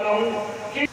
کرتا ہوں کہ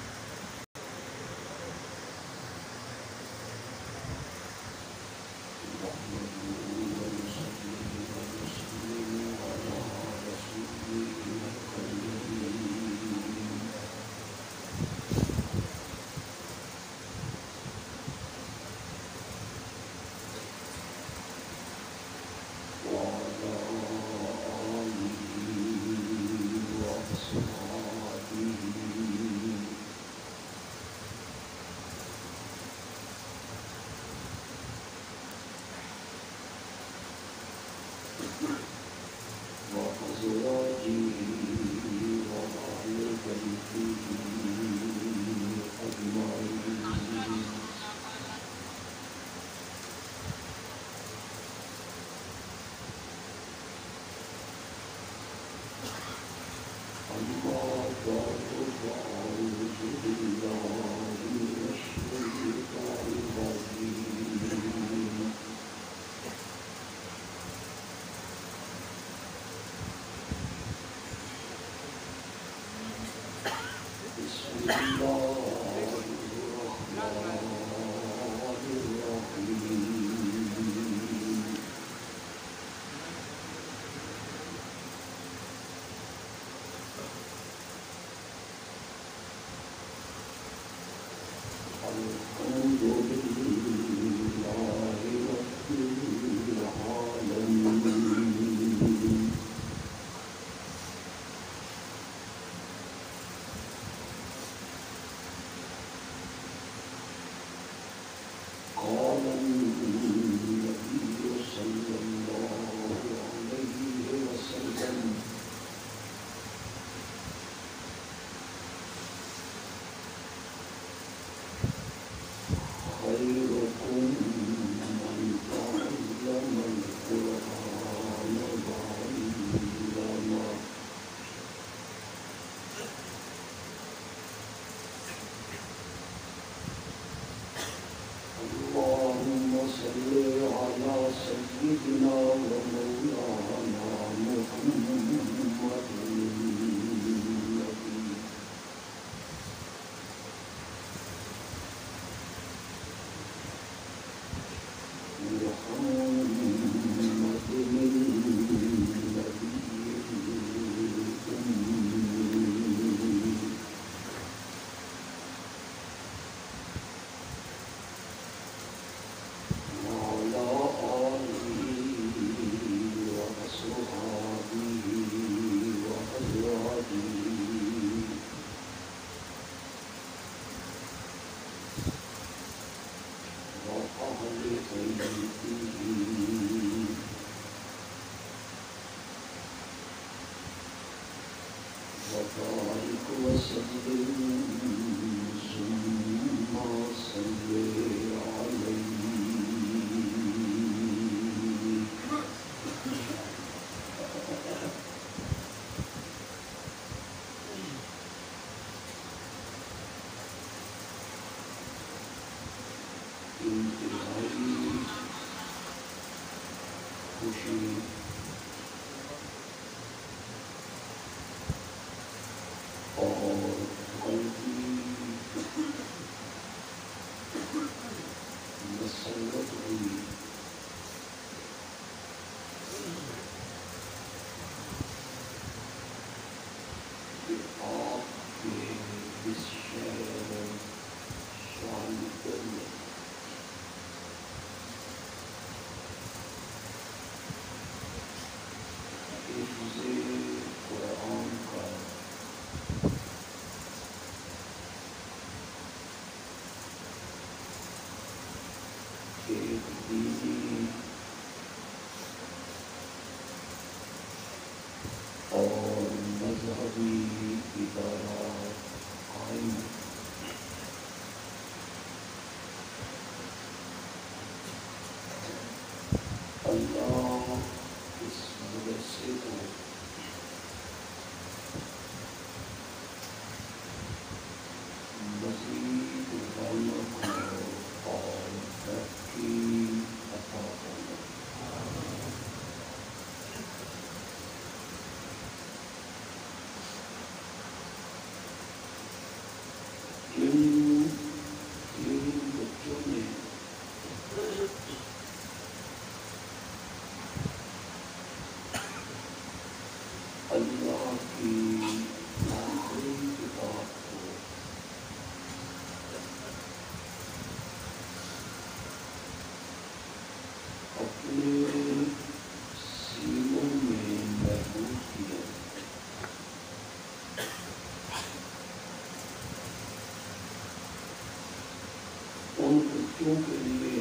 بچوں کے لیے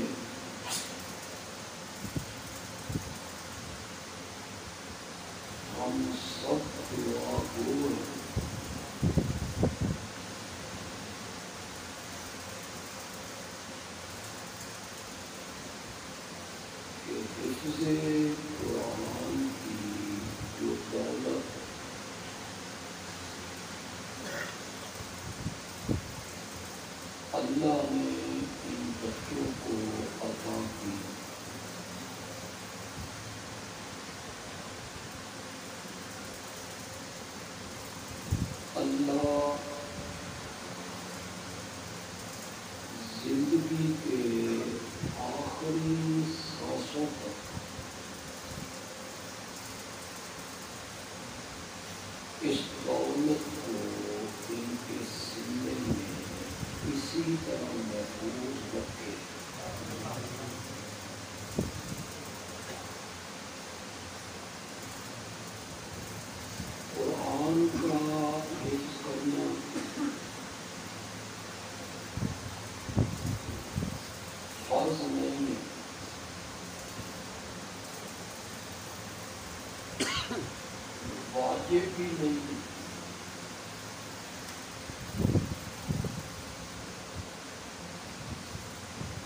ہم سب دعا گو ہیں کہ حفظ قرآن کی جو دولت اللہ نے ان بچوں کو عطا کی، اللہ زندگی کے آخری سانسوں تک اس دولت کو ان کے سینے میں اسی طرح محفوظ رکھے۔ قرآن کا حفظ کرنا فرض نہیں ہے، واجب بھی نہیں ہے،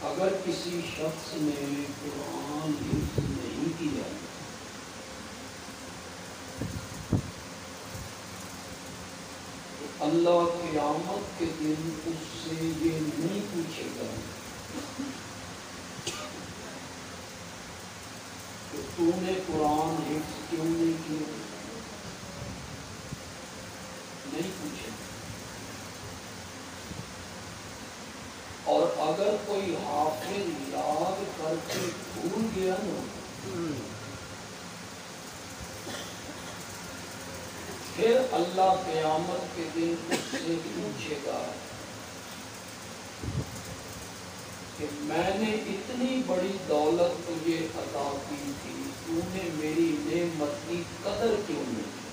اگر کسی شخص نے قرآن حفظ نہیں کیا تو اللہ قیامت کے دن اس سے یہ نہیں پوچھے گا کہ تو نے قرآن حفظ کیوں نہیں کیا، نہیں پوچھے۔ اور اگر کوئی حافظ یاد کر کے بھول گیا نا پھر اللہ قیامت کے دن اس سے پوچھے گا کہ میں نے اتنی بڑی دولت تجھے عطا کی تھی، تو نے میری نعمت کی قدر کیوں نہیں کی؟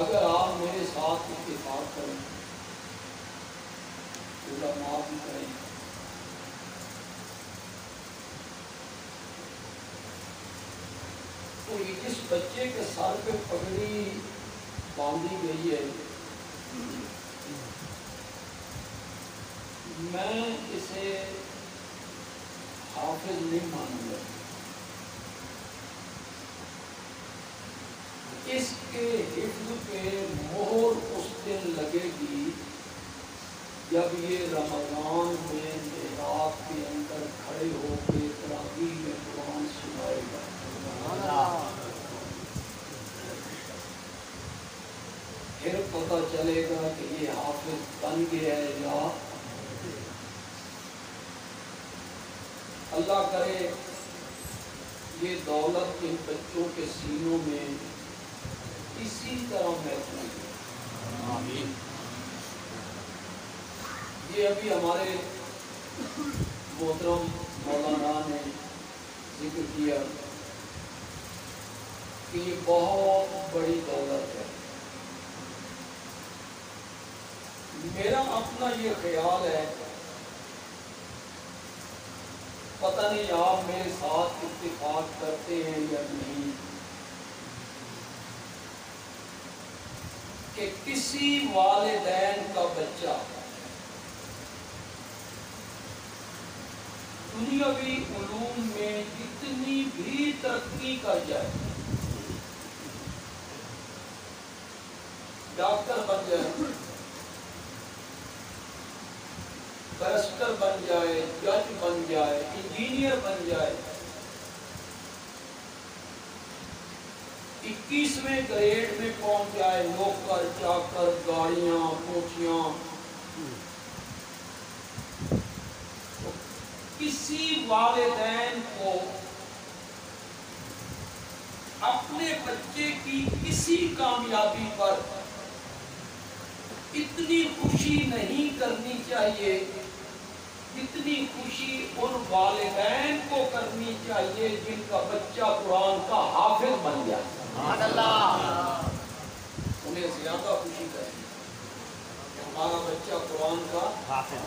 اگر آپ میرے ساتھ اتفاق کریں تو معاف بھی کریں، تو جس بچے کے سر پہ پگڑی باندھی گئی ہے میں اسے حافظ نہیں مانوں گا، اس کے حفظ پہ مہر اس دن لگے گی جب یہ رمضان میں محراب کے اندر کھڑے ہو کے تراویح میں قرآن سنائے گا، پھر پتہ چلے گا کہ یہ حافظ بن گیا ہے یا اللہ کرے یہ دولت ان بچوں کے سینوں میں اسی طرح محفوظ ہے۔ آمین۔ یہ ابھی ہمارے محترم مولانا نے ذکر کیا کہ یہ بہت بڑی دولت ہے۔ میرا اپنا یہ خیال ہے، پتہ نہیں آپ میرے ساتھ اتفاق کرتے ہیں یا نہیں، کہ کسی والدین کا بچہ دنیاوی علوم میں جتنی بھی ترقی کر جائے، ڈاکٹر بن جائے، بیرسٹر بن جائے، جج بن جائے، انجینئر بن جائے، 21ویں گریڈ میں پہنچ جائے، نوکر چاکر، گاڑیاں، کوٹھیاں، کسی والدین کو اپنے بچے کی کسی کامیابی پر اتنی خوشی نہیں کرنی چاہیے جتنی خوشی ان والدین کو کرنی چاہیے جن کا بچہ قرآن کا حافظ بن جائے۔ سبحان اللہ۔ سے زیادہ خوشی کریں کہ ہمارا بچہ قرآن کا حافظ۔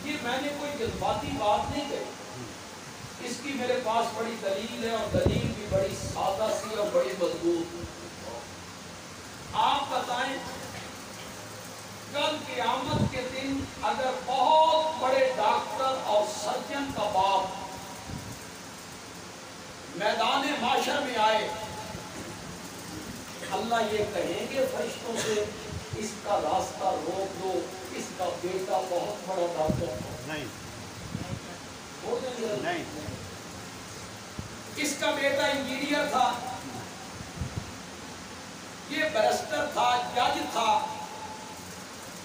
یہ میں نے کوئی جذباتی بات نہیں کہی، اس کی میرے پاس بڑی دلیل ہے، اور دلیل بھی بڑی سادہ سی اور بڑی مضبوط۔ آپ بتائیں کل قیامت کے دن اگر بہت بڑے ڈاکٹر اور سرجن کا باپ میدان معاشر میں آئے، اللہ یہ کہیں گے فرشتوں سے اس کا راستہ روک دو، اس کا بیٹا بہت بڑا ڈاکٹر تھا؟ نہیں۔ اس کا بیٹا انجینئر تھا، یہ بیرسٹر تھا، جج تھا،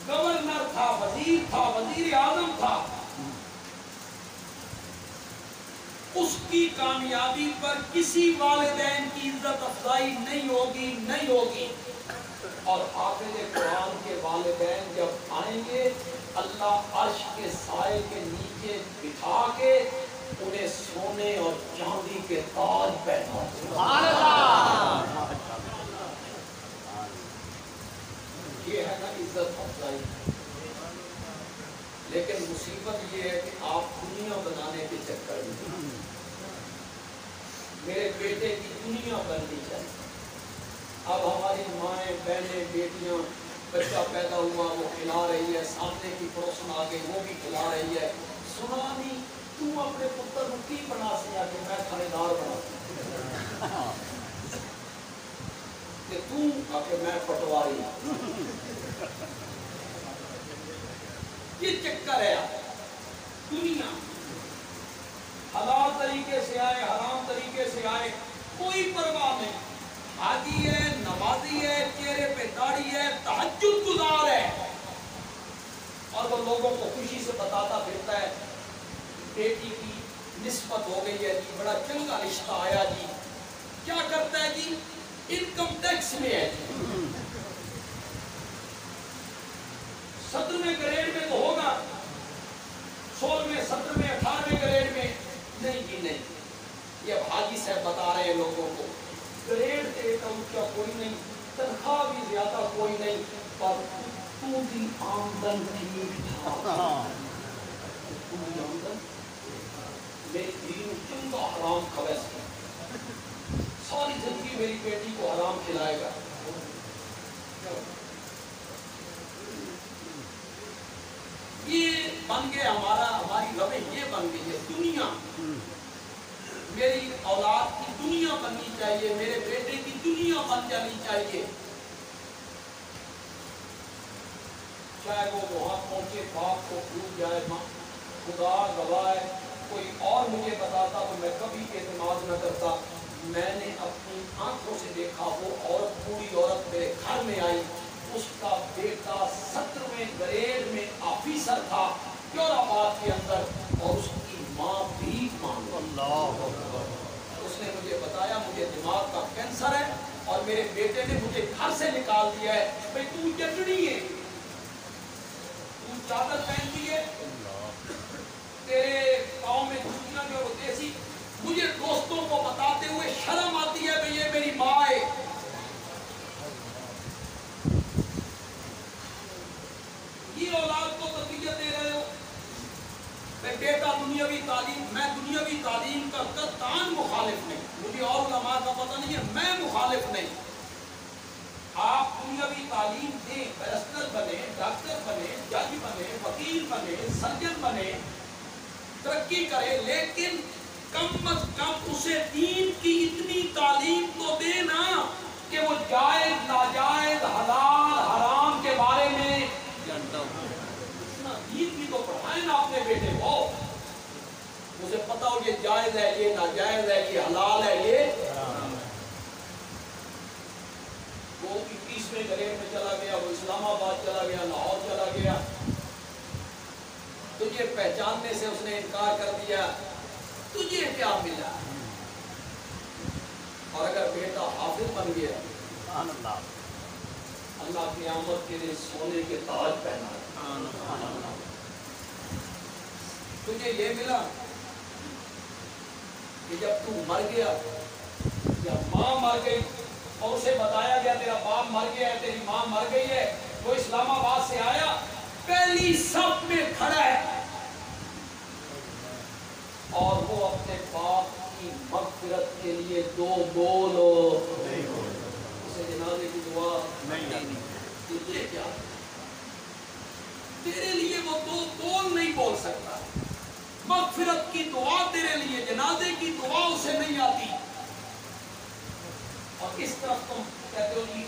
گورنر تھا، وزیر تھا، وزیر اعظم تھا۔ اس کی کامیابی پر کسی والدین کی عزت افزائی نہیں ہوگی، نہیں ہوگی۔ اور حافظ قرآن کے والدین جب آئیں گے، اللہ عرش کے سائے کے نیچے بٹھا کے انہیں سونے اور چاندی کے تاج پہنا دے گا۔ یہ ہے نا عزت افزائی۔ لیکن مصیبت یہ ہے کہ آپ دنیا بنانے کے چکر میں، میرے بیٹے کی دنیا بننی چاہیے۔ اب ہماری مائیں، بہنیں، بیٹیاں، بچہ پیدا ہوا وہ کھلا رہی ہے، سامنے کی پڑوسن آ گئی وہ بھی کھلا رہی ہے، سنا نہیں تو اپنے پتر کو کی بنا سیا کہ میں خریدار بنا کہ تو کہ میں پٹواری۔ یہ چکر ہے دنیا، حلال طریقے سے آئے، حرام طریقے سے آئے، کوئی پرواہ نہیں۔ حاجی ہے، نمازی ہے، چہرے پہ داڑھی ہے، تہجد گزار ہے، اور وہ لوگوں کو خوشی سے بتاتا پھرتا ہے بیٹی کی نسبت ہو گئی ہے جی، بڑا چنگا رشتہ آیا جی۔ کیا کرتا ہے جی؟ انکم ٹیکس میں ہے جی، 17ویں گریڈ میں تو ہوگا، 16ویں 17ویں 18ویں گریڈ میں نہیں جی نہیں۔ یہ حاجی صاحب بتا رہے ہیں لوگوں کو گریڈ سے اونچا کوئی نہیں، تنخواہ بھی زیادہ کوئی نہیں، پر تو دی آمدن ٹھیک ٹھاک، تو دی آمدن میری دین چنگا حرام خویس ہے، ساری زندگی میری بیٹی کو حرام کھلائے گا۔ یہ بن گیا ہماری روش یہ بن گئی ہے دنیا۔ میری اولاد کی دنیا بننی چاہیے، میرے بیٹے کی دنیا بن جانی چاہیے، چاہے وہ وہاں پہنچے باپ کو بھول جائے، خدا گواہ ہے کوئی اور مجھے بتاتا تو میں کبھی اعتماد نہ کرتا۔ میں نے اپنی آنکھوں سے دیکھا وہ عورت، بوڑھی عورت میرے گھر میں آئی، اس کا بیٹا 17ویں گریڈ میں آفیسر تھا جوراباد کے اندر، اور اس کی ماں بھی مانگو۔ اس نے مجھے بتایا مجھے دماغ کا کینسر ہے، اور میرے بیٹے نے مجھے گھر سے نکال دیا ہے، بھئی تو جٹڑی ہے، تو چادر پہنتی ہے، تیرے پاؤں میں جوتیاں جو ہوتے سی، مجھے دوستوں کو بتاتے ہوئے شرم آتی ہے بھئی یہ میری ماں ہے۔ یہ اولاد کو تربیت دے رہے ہو، میں بیٹا دنیاوی تعلیم، میں دنیاوی تعلیم کا قطعاً مخالف نہیں، مجھے اور علماء کا پتہ نہیں ہے، میں مخالف نہیں۔ آپ دنیاوی تعلیم دیں، بیرسٹر بنے، ڈاکٹر بنے، جج بنے، وکیل بنے، سرجن بنے، ترقی کرے، لیکن کم از کم اسے دین کی اتنی تعلیم تو دے نا کہ وہ جائز ناجائز حلال حرام کے بارے میں جانتا ہوں۔ دین بھی تو پڑھائیں نا اپنے بیٹے کو، اسے پتا ہو یہ جائز ہے، یہ ناجائز ہے، یہ حلال ہے، یہ حرام ہے۔ وہ 21ویں گریڈ میں چلا گیا، وہ اسلام آباد چلا گیا، لاہور چلا گیا، تجھے پہچاننے سے اس نے انکار کر دیا، تجھے کیا ملا؟ اور اگر بیٹا حافظ بن گیا، اللہ قیامت کے لیے سونے کے تاج پہنا، تجھے یہ ملا کہ جب تو مر گیا یا ماں مر گئی اور اسے بتایا گیا تیرا باپ مر گیا ہے، تیری ماں مر گئی ہے، وہ اسلام آباد سے آیا، پہلی صف میں کھڑا ہے اور وہ اپنے باپ کی مغفرت کے لیے دو بول اسے جنازے کی دعا نہیں، تجھے کیا تیرے لیے وہ دو بول نہیں بول سکتا، مغفرت کی دعا تیرے لیے، جنازے کی دعا اسے نہیں آتی، اور اس طرف تم کہتے ہو جی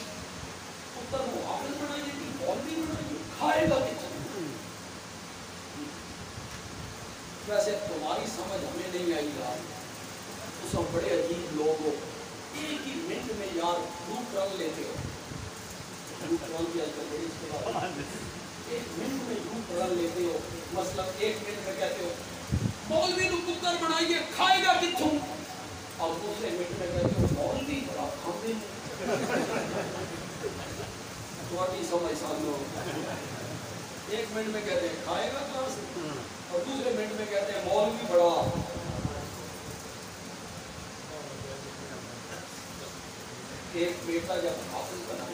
پتر محافظ بنائیے کہ مولوی بنائیے، کھائے گا کچھ ویسے تمہاری سمجھ ہمیں نہیں آئی یار، اس وقت بڑے عجیب لوگ ہو، ایک ہی منٹ میں یار روٹ رن لیتے ہو، روٹ رن بھی آج کل بڑی اس کے بعد ایک منٹ میں روٹ رن لیتے ہو، مثلا ایک منٹ میں کہتے ہو مولوی نو پتر بنائیے کھائے گا کتوں، اور دوسرے منٹ میں کہتے ہو مولوی بڑا کھانے تھوڑی سمجھ سامنے ایک منٹ میں کہتے ہیں کھائے گا کہاں سے، اور دوسرے منٹ میں کہتے ہیں مولوی بڑا۔ ایک بیٹا جب حافظ بنا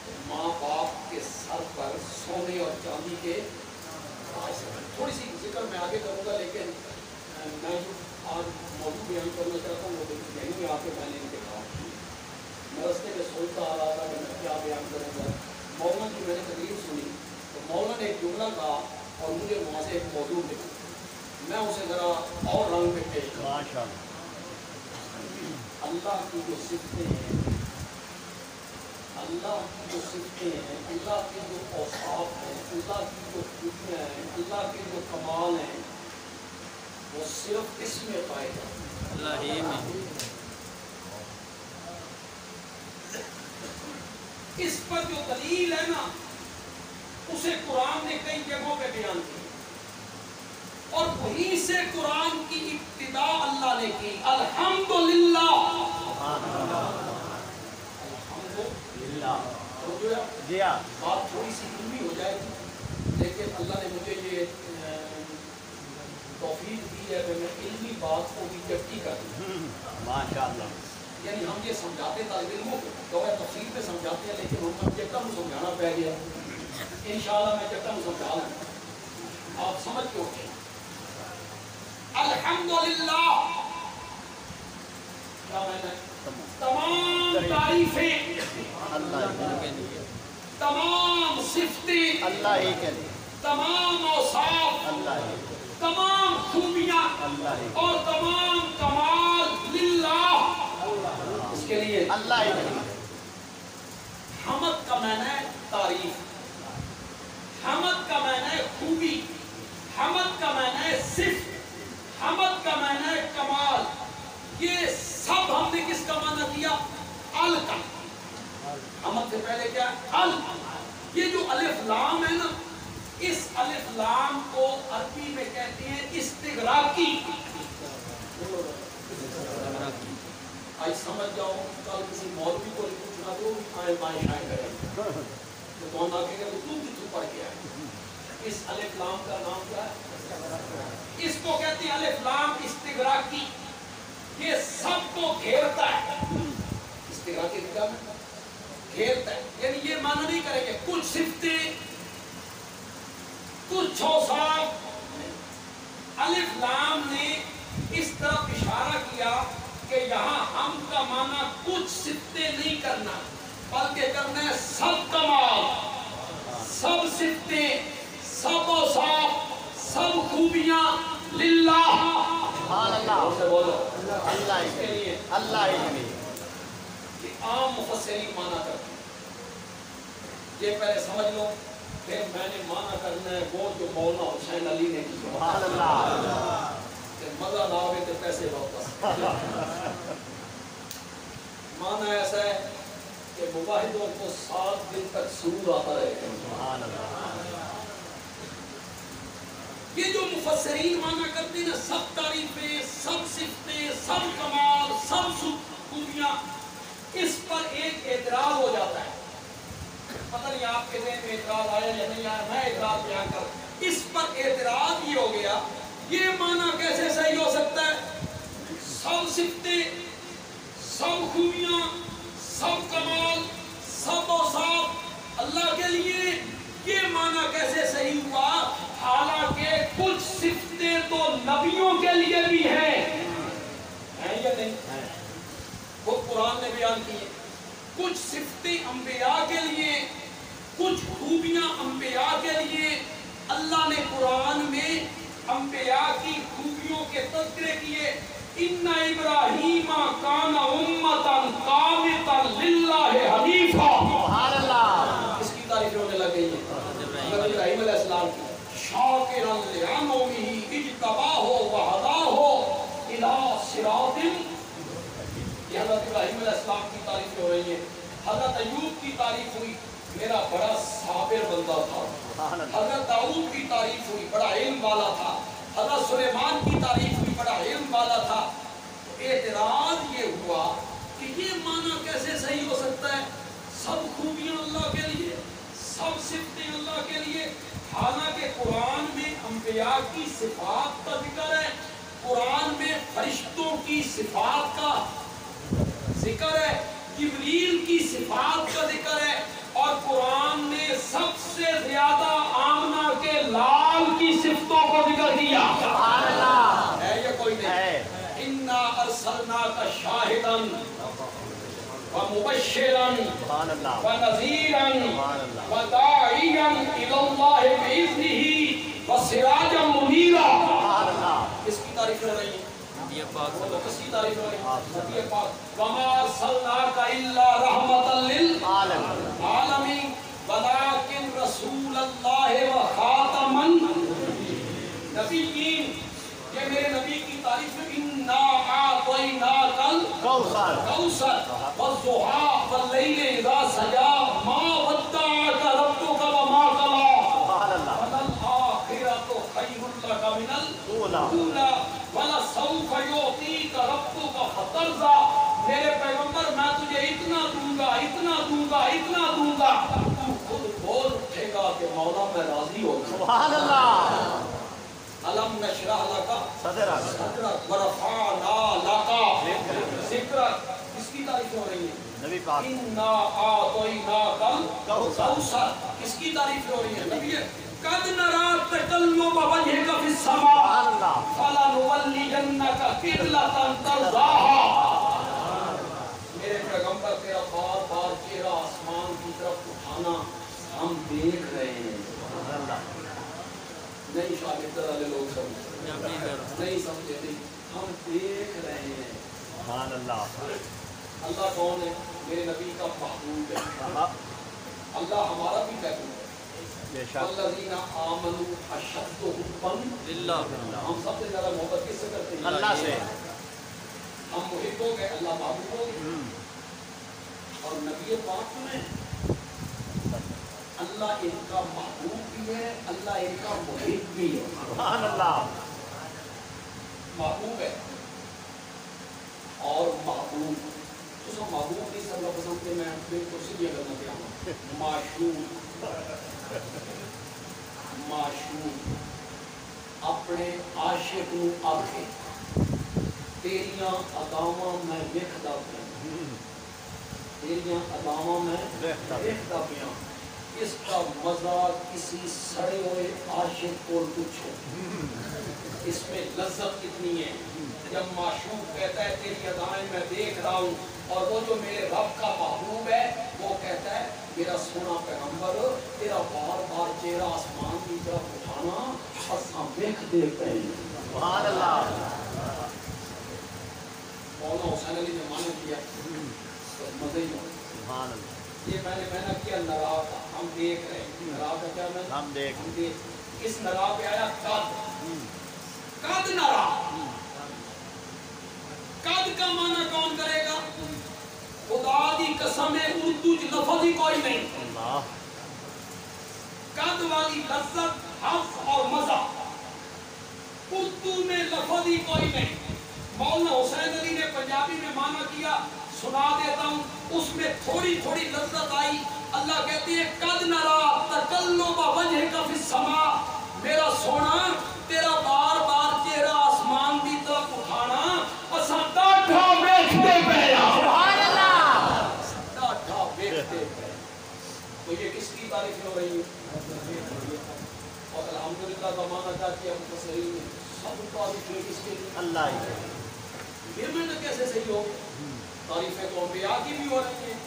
تو ماں باپ کے سر پر سونے اور چاندی کے تاج، تھوڑی سی ذکر میں آگے کروں گا، لیکن میں آج موضوع بیان کرنا چاہتا ہوں، وہ یہیں میں آ کے میں نے دیکھا، میں رستے میں سوچتا آ رہا تھا کہ میں کیا بیان کروں گا، مولانا کی میں نے تقریر سنی تو مولانا نے ایک جملہ کہا اور مجھے وہاں سے ایک موضوع ملا، میں اسے ذرا اور رنگ میں پیش کروں۔ اللہ کی جو صفتیں ہیں، اللہ کی جو صفتیں ہیں، اللہ کے جو اوصاف ہیں، اللہ کی جو خوبیاں ہیں، اللہ کے جو کمال ہیں، وہ صرف اس میں پائے جاتے ہیں، اللہ ہی میں۔ اس پر جو دلیل ہے نا اسے قرآن نے کئی جگہوں پہ بیان کی، اور وہیں سے قرآن کی ابتدا اللہ نے کی، الحمدللہ، الحمدللہ، بات تھوڑی سی علمی ہو جائے گی، لیکن اللہ نے مجھے یہ توفیق دی ہے کہ میں علمی بات کو بھی جبکی کر دوں، ماشاءاللہ۔ یعنی ہم یہ سمجھاتے طالب علموں کو دورہ تفسیر پہ سمجھاتے ہیں، لیکن ہم جب تک سمجھانا پہ گیا، انشاءاللہ میں جب تک سمجھا لوں آپ سمجھ کے اٹھیں۔ الحمدللہ کیا میں نے تمام تعریفیں، تمام صفتیں، تمام اوصاف، تمام خوبیاں اور تمام کمال للہ، اس کے لیے اللہ ہی۔ حمد کا معنی ہے تعریف، حمد کا معنی ہے خوبی، حمد کا معنی ہے صفت، حمد کا معنی ہے کمال، یہ سب ہم نے کس کا معنی کیا؟ ال کا۔ حمد سے پہلے کیا ہے؟ ال۔ یہ جو الف لام ہے نا، اس الف لام کو عربی میں کہتے ہیں استغراقی۔ آج سمجھ جاؤ، کل کسی مولوی کو پوچھنا تو آئے بائیں شائیں کریں تو کون آگے گا تو کتوں پڑھ کے آئے۔ اس الف لام کا نام کیا ہے؟ اس کو کہتے ہیں الف لام استغراقی، یہ سب کو گھیرتا ہے۔ استغراقی کیا ہے؟ گھیرتا ہے، یعنی یہ معنی نہیں کریں گے کچھ صفتیں، کچھ اوصاف۔ الف لام نے اس طرف اشارہ کیا کہ یہاں ہم کا معنی کچھ صفتیں نہیں کرنا، بلکہ کرنا ہے سب کمال، سب صفتیں، سب اوصاف، سب خوبیاں للہ، اللہ کے لیے۔ اللہ یہ عام مفسرین معنی کرتے ہیں، یہ پہلے سمجھ لو، پھر میں نے معنی کرنا ہے وہ جو مولانا حسین علی نے کی، سبحان اللہ، مزہ نہ آئے تو پیسے واپس۔ معنی ایسا ہے کہ مباہدوں کو 7 دن تک سرور آتا رہے گا۔ یہ جو مفسرین معنی کرتے ہیں سب تعریفیں، سب صفتیں، سب کمال، سب خوبیاں، اس پر ایک اعتراض ہو جاتا ہے۔ پتہ نہیں آپ کے ذہن میں اعتراض آیا یا نہیں آیا، میں اعتراض بیان کر، اس پر اعتراض یہ ہو گیا، یہ معنی کیسے صحیح ہو سکتا ہے؟ سب صفتیں، سب خوبیاں اللہ نے قرآن میں انبیاء کی خوبیوں کے تذکرے کیے. ان ابراہیم کان امۃ قانتا للہ حنیفا. سبحان اللہ. اس کی تعریف ہونے لگ گئی ہے حضرت ابراہیم علیہ السلام کی. شاکرا لانعمہ اجتباہ وہداہ الی صراط. یہ حضرت ابراہیم علیہ السلام کی تعریف ہو رہی ہے. حضرت ایوب کی تعریف ہوئی, میرا بڑا صابر بندہ تھا. حضرت داؤد کی تعریف ہوئی, بڑا علم والا تھا. حضرت سلیمان کی تعریف ہوئی, بڑا علم والا تھا. اعتراض یہ ہوا کہ یہ معنی کیسے صحیح ہو سکتا ہے؟ سب خوبیاں اللہ کے لیے, سب صفتیں اللہ کے لیے, حالانکہ قرآن میں انبیاء کی صفات کا ذکر ہے, قرآن میں فرشتوں کی صفات کا ذکر ہے, جبریل کی صفات کا ذکر ہے, اور قرآن نے سب سے زیادہ آمنہ کے لال کی صفتوں کو ذکر کیا. سبحان اللہ. ہے یا کوئی نہیں؟ اِنَّا أَرْسَلْنَاكَ شَاهِدًا وَمُبَشِّرًا وَنَذِيرًا وَدَاعِيًا إِلَى اللَّهِ بِإِذْنِهِ وَسِرَاجًا مُنِيرًا. اس کی تعریف ہو رہی ہے. کس کی تعریف ہو رہی ہے؟ نبی پاک. وَمَا أَرْسَلْنَاكَ إِلَّا رَحْمَةً لِلْعَالَمِينَ وَلَٰكِنْ رَسُولَ اللَّهِ وَخَاتَمَ النَّبِيِّينَ. یہ میرے نبی کی تعریف ہے. اِنَّا أَعْطَيْنَاكَ الْكَوْثَرَ وَالضُّحَىٰ وَاللَّيْلِ إِذَا سَجَىٰ مَا وَدَّعَكَ رَبُّكَ وَمَا قَلَىٰ وَلَلْآخِرَةُ خَيْرٌ لَكَ مِنَ الْأُولَىٰ وَلَسَوْفَ يُعْطِيكَ رَبُّكَ فَتَرْضَىٰ. میرے پیغمبر میں تجھے اتنا دوں گا, اتنا دوں گا, اتنا دوں گا, تو خود بول اٹھے گا کہ مولا میں راضی ہوں. سبحان اللہ. أَلَمْ نَشْرَحْ لَكَ صَدْرَكَ وَرَفَعْنَا لَكَ ذِكْرَكَ. اس کی تعریف ہو رہی ہے نبی پاک. إِنَّا أَعْطَيْنَاكَ الْكَوْثَرَ. اس کی تعریف ہو رہی ہے نبی. قَدْ نَرَىٰ تَقَلُّبَ وَجْهِكَ فِي السَّمَاءِ فَلَنُوَلِّيَنَّكَ قِبْلَةً تَرْضَاهَا. میرے پیغمبر تیرا بار بار چہرہ آسمان کی طرف اٹھانا ہم دیکھ رہے ہیں. نہیں شاگرد والے لوگ سمجھے نہیں سمجھے نہیں, ہم دیکھ رہے ہیں. سبحان اللہ. اللہ کون ہے؟ میرے نبی کا محبوب ہے. اللہ ہمارا بھی محبوب ہے. الذین آمنوا اشد حبا للہ. ہم سب سے زیادہ محبت کس سے کرتے ہیں؟ اللہ سے. ہم محب ہو گئے, اللہ محبوب ہو گئے. اور نبی پاک میں اللہ ان کا محبوب بھی ہے, اللہ ان کا محب بھی ہے. سبحان اللہ. محبوب ہے اور محبوب. تو سب محبوب نہیں سب لوگ پسند کے میں اپنے کرسی دیا کرنا چاہوں. معشوق, معشوق اپنے عاشق نو آکھے تیریاں اداواں میں ویکھدا پیاں, تیریاں اداواں میں ویکھدا پیاں. اس کا مزہ کسی سڑے ہوئے عاشق کو پوچھو, اس میں لذت کتنی ہے. جب معشوق کہتا ہے تیری ادائیں میں دیکھ رہا ہوں, اور وہ جو میرے رب کا محبوب ہے وہ کہتا ہے میرا سونا پیغمبر تیرا بار بار چہرہ آسمان کی طرف اٹھانا اساں ویکھدے پئے. سبحان اللہ. مولانا حسین علی نے مانا کیا تو مزے ہی ہو. سبحان اللہ. یہ میں نے محنت کیا نرا کا, ہم دیکھ رہے ہیں. نرا کا کیا میں ہم دیکھ. اس نرا پہ آیا قد. قد نرا. قد کا معنی کون کرے گا؟ خدا دی قسم ہے اردو چ لفظ ہی کوئی نہیں. قد والی لذت, حظ اور مزہ اردو میں لفظ ہی کوئی نہیں. مولانا حسین علی نے پنجابی میں معنی کیا, سنا دیتا ہوں. اس میں تھوڑی تھوڑی لذت آئی. اللہ کہتی ہے قد نرا تقلب وجهك فی السماء. میرا سونا تیرا بار بار چہرہ آسمان کی طرف اٹھانا اساں ڈاٹھا ویکھدے پئے ہاں. سبحان اللہ. ڈاٹھا ویکھدے پئے. تو یہ کس کی تعریف ہو رہی ہے؟ اور الحمدللہ کا معنی کیا کیا مفسرین نے؟ سب تعریفیں کس کے لیے؟ اللہ ہی. یہ میں نے کیسے صحیح ہو؟ تعریفیں تو انبیاء کی بھی ہو رہی ہیں,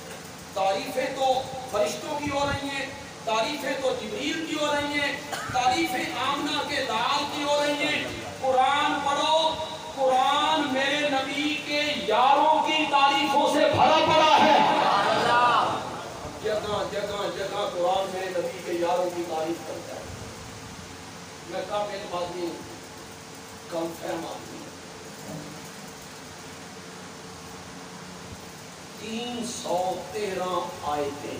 تعریفیں تو فرشتوں کی ہو رہی ہیں, تعریفیں تو جبریل کی ہو رہی ہیں، تعریفیں آمنہ کے لال کی ہو رہی ہیں۔ قرآن پڑھو، قرآن میرے نبی کے یاروں کی تعریفوں سے بھرا پڑا ہے۔ جگہ جگہ جگہ قرآن میرے نبی کے یاروں کی تعریف کرتا ہے۔ میں قابل آدمی ہوں، کم فہم آدمی ہوں۔ 313 آیتیں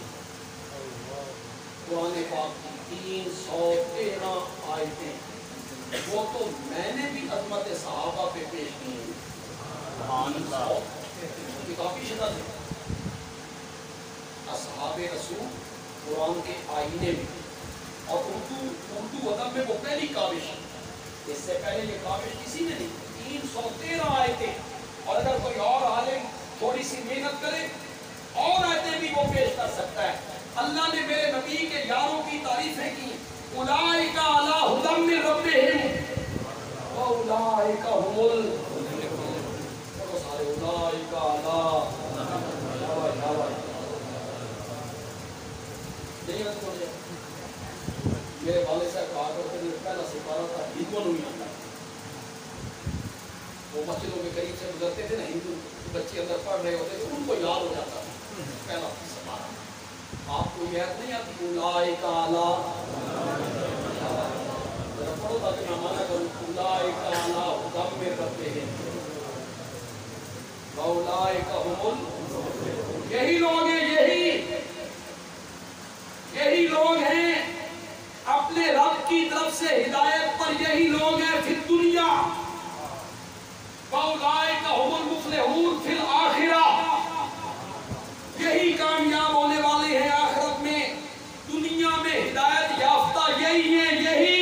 قرآن پاک کی، 313 آیتیں، وہ تو میں نے بھی عظمت صحابہ پہ پیش کی ہیں۔ کافی شدت ہے۔ اصحاب رسول قرآن کے آئینے میں، اور اردو ادب میں وہ پہلی کاوش ہے، اس سے پہلے یہ کاوش کسی نے نہیں۔ 313 آیتیں، اور اگر کوئی اور عالم تھوڑی سی محنت کرے اور آیتیں بھی وہ پیش کر سکتا ہے۔ اللہ نے میرے نبی کے یاروں کی تعریفیں کی، اولئک علی ھدی من ربہم واولئک ھم المفلحون۔ سارے اولئک علی میرے والد صاحب کہا کرتے ہیں پہلا سپارہ تھا ہندوؤں نہیں آتا، وہ مسجدوں کے قریب سے گزرتے تھے نا، ہندو بچے اندر پڑھ رہے ہوتے تھے، ان کو یاد ہو جاتا تھا پہلا سپارہ۔ آپ کو یاد نہیں آتی اولئک علی، ذرا پڑھو تاکہ میں مانا کروں، اولئک علی ھدی من ربہم واولئک ھم المفلحون۔ یہی لوگ ہیں، یہی لوگ ہیں اپنے رب کی طرف سے ہدایت پر، یہی لوگ ہیں فی الدنیا، واولئک ھم المفلحون فی الآخرہ، یہی کامیاب ہونے والے ہیں آخرت میں۔ دنیا میں ہدایت یافتہ یہی ہیں، یہی،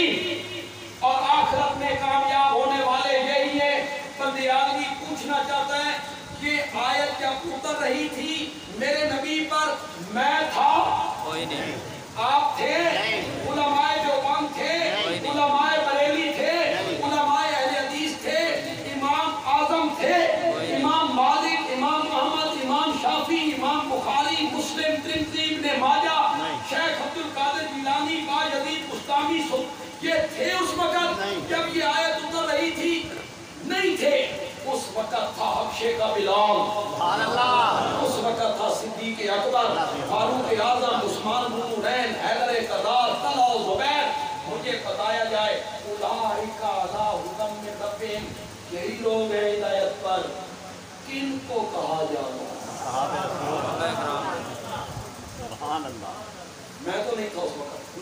اور آخرت میں کامیاب ہونے والے یہی ہیں۔ بندے آدمی پوچھنا چاہتا ہے یہ آیت جب اتر رہی تھی میرے نبی پر، میں تھا؟ کوئی نہیں۔ آپ تھے؟ علماء دیوبند تھے، علماء بریلی تھے، علماء اہل حدیث تھے، امام اعظم تھے، امام مالک، امام احمد، امام شافعی، امام بخاری، مسلم، ترمذی، ابن ماجہ، شیخ عبد القادر جیلانی، بایزید بستامی، یہ تھے اس وقت جب یہ آیت اتر رہی تھی؟ نہیں تھے۔ اس وقت تھا حبشے کا بلال، اس وقت تھا صدیق اکبر، فاروق اعظم، عثمان بن نورین، حیدر کرار، طلحہ و زبیر۔ مجھے بتایا جائے اولئک علی ھدی من ربہم، یہی لوگ ہیں ہدایت پر، کن کو کہا جا رہا ہے؟ سبحان اللہ۔ میں تو نہیں تھا اس وقت،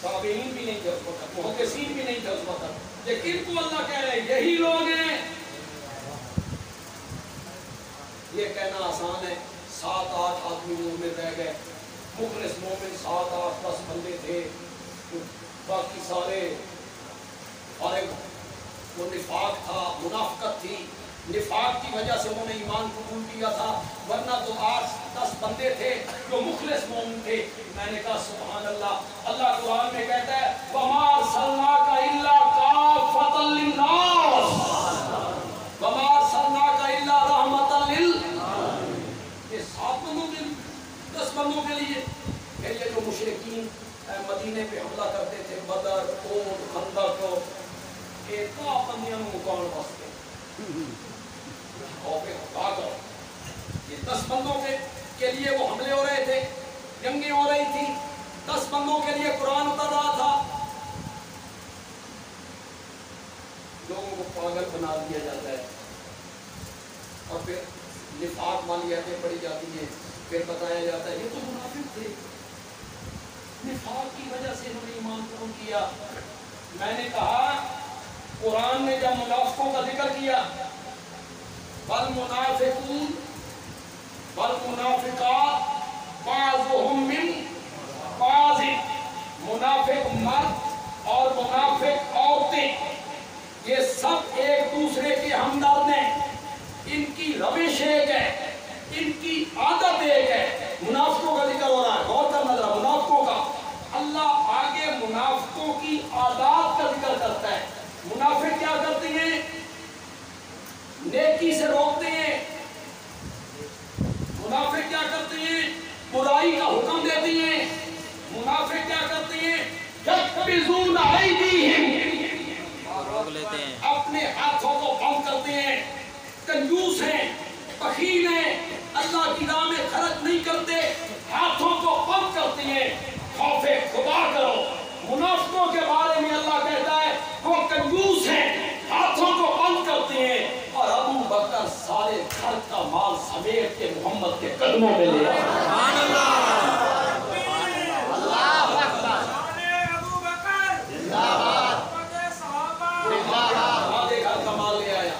تابعین بھی نہیں تھے اس وقت، محدثین بھی نہیں تھے اس وقت، لیکن کو اللہ کہہ رہے ہیں یہی لوگ ہیں۔ یہ کہنا آسان ہے، 7-8 آدمی مومن رہ گئے، مخلص مومن 7-8-10 بندے تھے، باقی سارے فارغ۔ وہ نفاق تھا، منافقت تھی، نفاق کی وجہ سے انہوں نے ایمان قبول کیا تھا، ورنہ تو 8-10 بندے تھے جو مخلص مومن تھے۔ میں نے کہا سبحان اللہ، اللہ قرآن میں کہتا ہے وَمَا أَرْسَلْنَاكَ إِلَّا كَافَّةً لِلنَّاسِ وَمَا أَرْسَلْنَاكَ إِلَّا رَحْمَةً لِلعَالَمِينَ۔ یہ 7 بندوں کے 10 بندوں کے لیے، کہ یہ جو مشرکین مدینے پہ حملہ کرتے تھے، بدر، احد، خندق، ایک بندیاں مقام واسطے یہ 10 بندوں کے لیے وہ حملے ہو رہے تھے، جنگیں ہو رہی تھی، 10 بندوں کے لیے قرآن اتر رہا تھا۔ لوگوں کو پاگل بنا دیا جاتا ہے، اور پھر نفاق والی پڑھی جاتی ہیں، پھر بتایا جاتا ہے یہ تو منافق تھے، نفاق کی وجہ سے انہوں نے ایمان قبول کیا۔ میں نے کہا قرآن نے جب منافقوں کا ذکر کیا، والمنافقون والمنافقات بعضهم من بعض، منافق مرد اور منافق عورتیں یہ سب ایک دوسرے کے ہمدرد ہیں، ان کی روش ایک ہے، ان کی عادت ایک ہے۔ منافقوں کا ذکر ہو رہا ہے، غور کرنا ذرا منافقوں کا۔ اللہ آگے منافقوں کی عادات کا ذکر کرتا ہے۔ منافق کیا کرتے ہیں؟ نیکی سے روکتے ہیں، منافق کیا کرتے ہیں؟ برائی کا حکم دیتے ہیں، یقبضون ایدیہم، روک لیتے ہیں، اپنے ہاتھوں کو بند کرتے ہیں، کنجوس ہیں، بخیل ہیں، اللہ کی راہ میں خرچ نہیں کرتے، ہاتھوں کو بند کرتے ہیں۔ خوف خدا کرو۔ منافقوں کے بارے میں اللہ کہتا ہے وہ کنجوس ہیں، ہاتھوں کو بند کرتے ہیں، اور ابو بکر سارے گھر کا مال سمیٹ کے محمد کے قدموں میں لے آئے۔ سبحان گھر کا مال لے آیا۔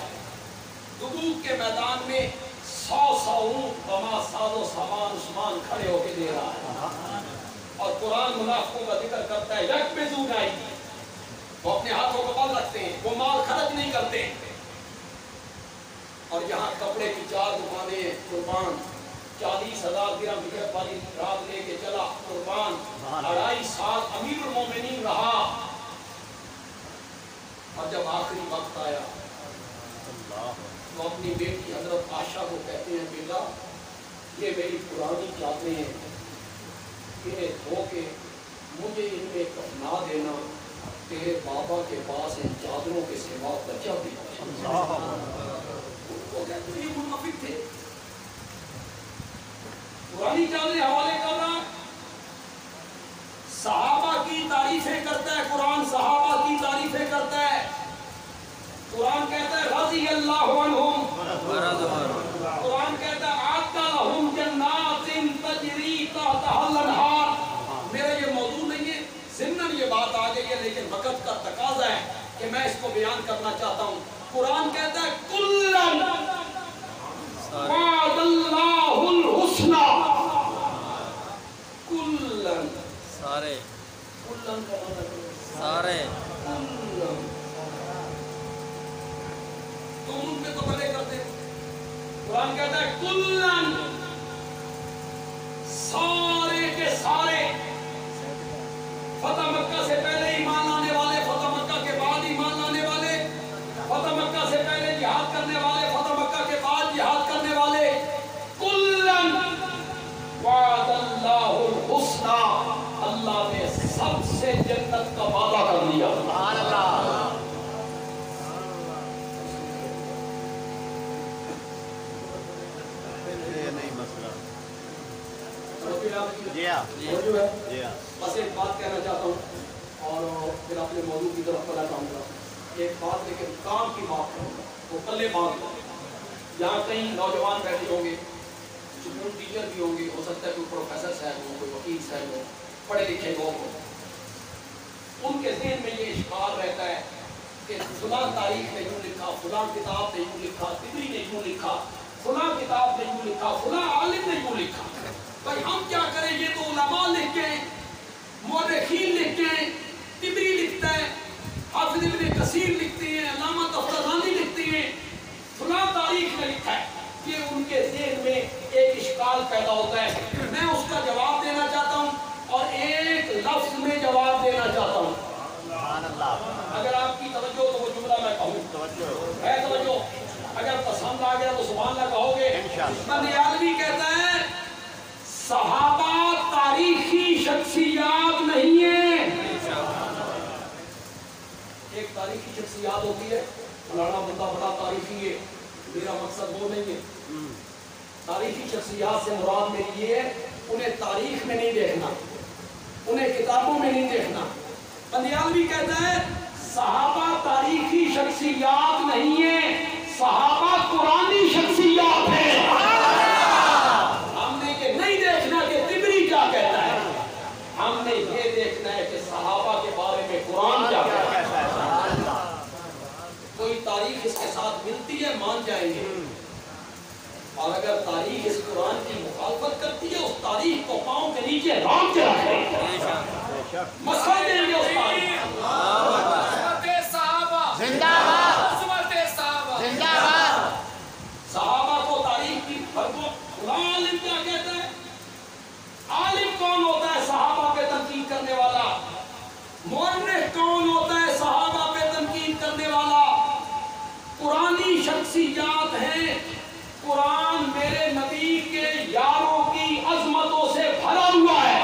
تبوک کے میدان میں 100 اونٹ بما ساز و سامان عثمان کھڑے ہو کے دے رہا ہے، اور قرآن منافقوں کا ذکر کرتا ہے یکبضون ایدیہم، وہ اپنے ہاتھوں کو بند رکھتے ہیں، وہ مال خرچ نہیں کرتے۔ اور یہاں کپڑے کی 4 دکانیں ہیں، قربان 40,000 درہم ہجرت والی رات لے کے چلا، قربان 2.5 سال امیر المومنین رہا، اور جب آخری وقت آیا تو اپنی بیٹی حضرت عائشہ کو کہتے ہیں بیٹا یہ میری پرانی چادریں ہیں، انہیں دھو کے مجھے ان میں کفنا دینا، تیرے بابا کے پاس ان چادروں کے سوا بچہ بھی وہ کہتے ہیں یہ منافق تھے، پرانی چادریں حوالے کر رہا، صحابہ کی تعریفیں کرتا ہے قرآن، صحابہ کی تعریفیں کرتا ہے قرآن، کہتا ہے رضی اللہ عنہم، قرآن کہتا ہے اعد لہم جنات تجری تحتہا الانہار۔ میرا یہ موضوع نہیں ہے، ضمناً یہ بات آ گئی ہے، لیکن وقت کا تقاضا ہے کہ میں اس کو بیان کرنا چاہتا ہوں۔ قرآن کہتا ہے کلن وعد اللہ الحسنی، کلن، سارے، کلن کا مطلب سارے، کلن، تم ان پہ تو بھلے کرتے ہو۔ قرآن کہتا ہے کلن، سارے کے سارے، فتح مکہ سے پہلے ایمان لانے والے، فتح مکہ کے بعد ایمان لانے والے، فتح مکہ سے پہلے جہاد کرنے والے، فتح مکہ کے بعد جہاد کرنے والے، کلن وعد اللہ الحسنی، اللہ نے سب سے جنت کا وعدہ کر لیا۔ سبحان اللہ۔ بس ایک بات کہنا چاہتا ہوں اور پھر اپنے موضوع کی طرف پڑھنا چاہوں گا۔ ایک بات لیکن کام کی بات کروں گا، وہ پلے بات ہے۔ یہاں کئی نوجوان بیٹھے ہوں گے، اسکول ٹیچر بھی ہوں گے، ہو سکتا ہے کوئی پروفیسر صاحب ہوں، کوئی وکیل صاحب ہوں، پڑھے لکھے لوگ ہوں، ان کے ذہن میں یہ اشکال رہتا ہے کہ فلاں تاریخ نے یوں لکھا، فلاں کتاب نے یوں لکھا، طبری نے یوں لکھا، فلاں کتاب نے یوں لکھا، فلاں عالم نے یوں لکھا۔ بھائی ہم کیا کریں، یہ تو علماء لکھتے ہیں، مورخین لکھتے ہیں، طبری لکھتا ہے، حافظ ابن کثیر لکھتے ہیں، علامہ طبرانی لکھتے ہیں، فلاں تاریخ میں لکھا ہے۔ یہ ان کے ذہن میں ایک اشکال پیدا ہوتا ہے، میں اس کا جواب دینا چاہتا ہوں اور ایک لفظ میں جواب دینا چاہتا ہوں۔ اگر آپ کی توجہ تو وہ جملہ میں کہوں ہے توجہ، اگر پسند آ گیا تو سبحان اللہ کہو گے۔ بندیالوی کہتا ہے صحابہ تاریخی شخصیات نہیں ہیں۔ ایک تاریخی شخصیات ہوتی ہے، فلانا بندہ بڑا تاریخی ہے، میرا مقصد وہ نہیں ہے۔ تاریخی شخصیات سے مراد میری یہ ہے انہیں تاریخ میں نہیں دیکھنا، انہیں کتابوں میں نہیں دیکھنا۔ بندیالوی کہتا ہے صحابہ تاریخی شخصیات نہیں ہیں، صحابہ قرآنی شخصیات ہیں۔ ہم نے یہ نہیں دیکھنا کہ طبری کیا کہتا ہے، ہم نے یہ دیکھنا ہے کہ صحابہ کے بارے میں قرآن کیا کہتا ہے۔ کوئی تاریخ اس کے ساتھ ملتی ہے مان جائیں گے، اور اگر تاریخ اس قرآن کی مخالفت کرتی ہے اس تاریخ کو پاؤں کے نیچے رام کے رکھیں، مسئلہ دیں گے اس تاریخ۔ زندہ باد، زندہ باد۔ صحابہ کو تاریخ کی فرقوں، عالم کیا کہتا ہے؟ عالم کون ہوتا ہے صحابہ پہ تنقید کرنے والا؟ مورخ کون ہوتا ہے صحابہ پہ تنقید کرنے والا؟ قرآنی شخصیات ہیں۔ قرآن میرے نبی کے یاروں کی عظمتوں سے بھرا ہوا ہے۔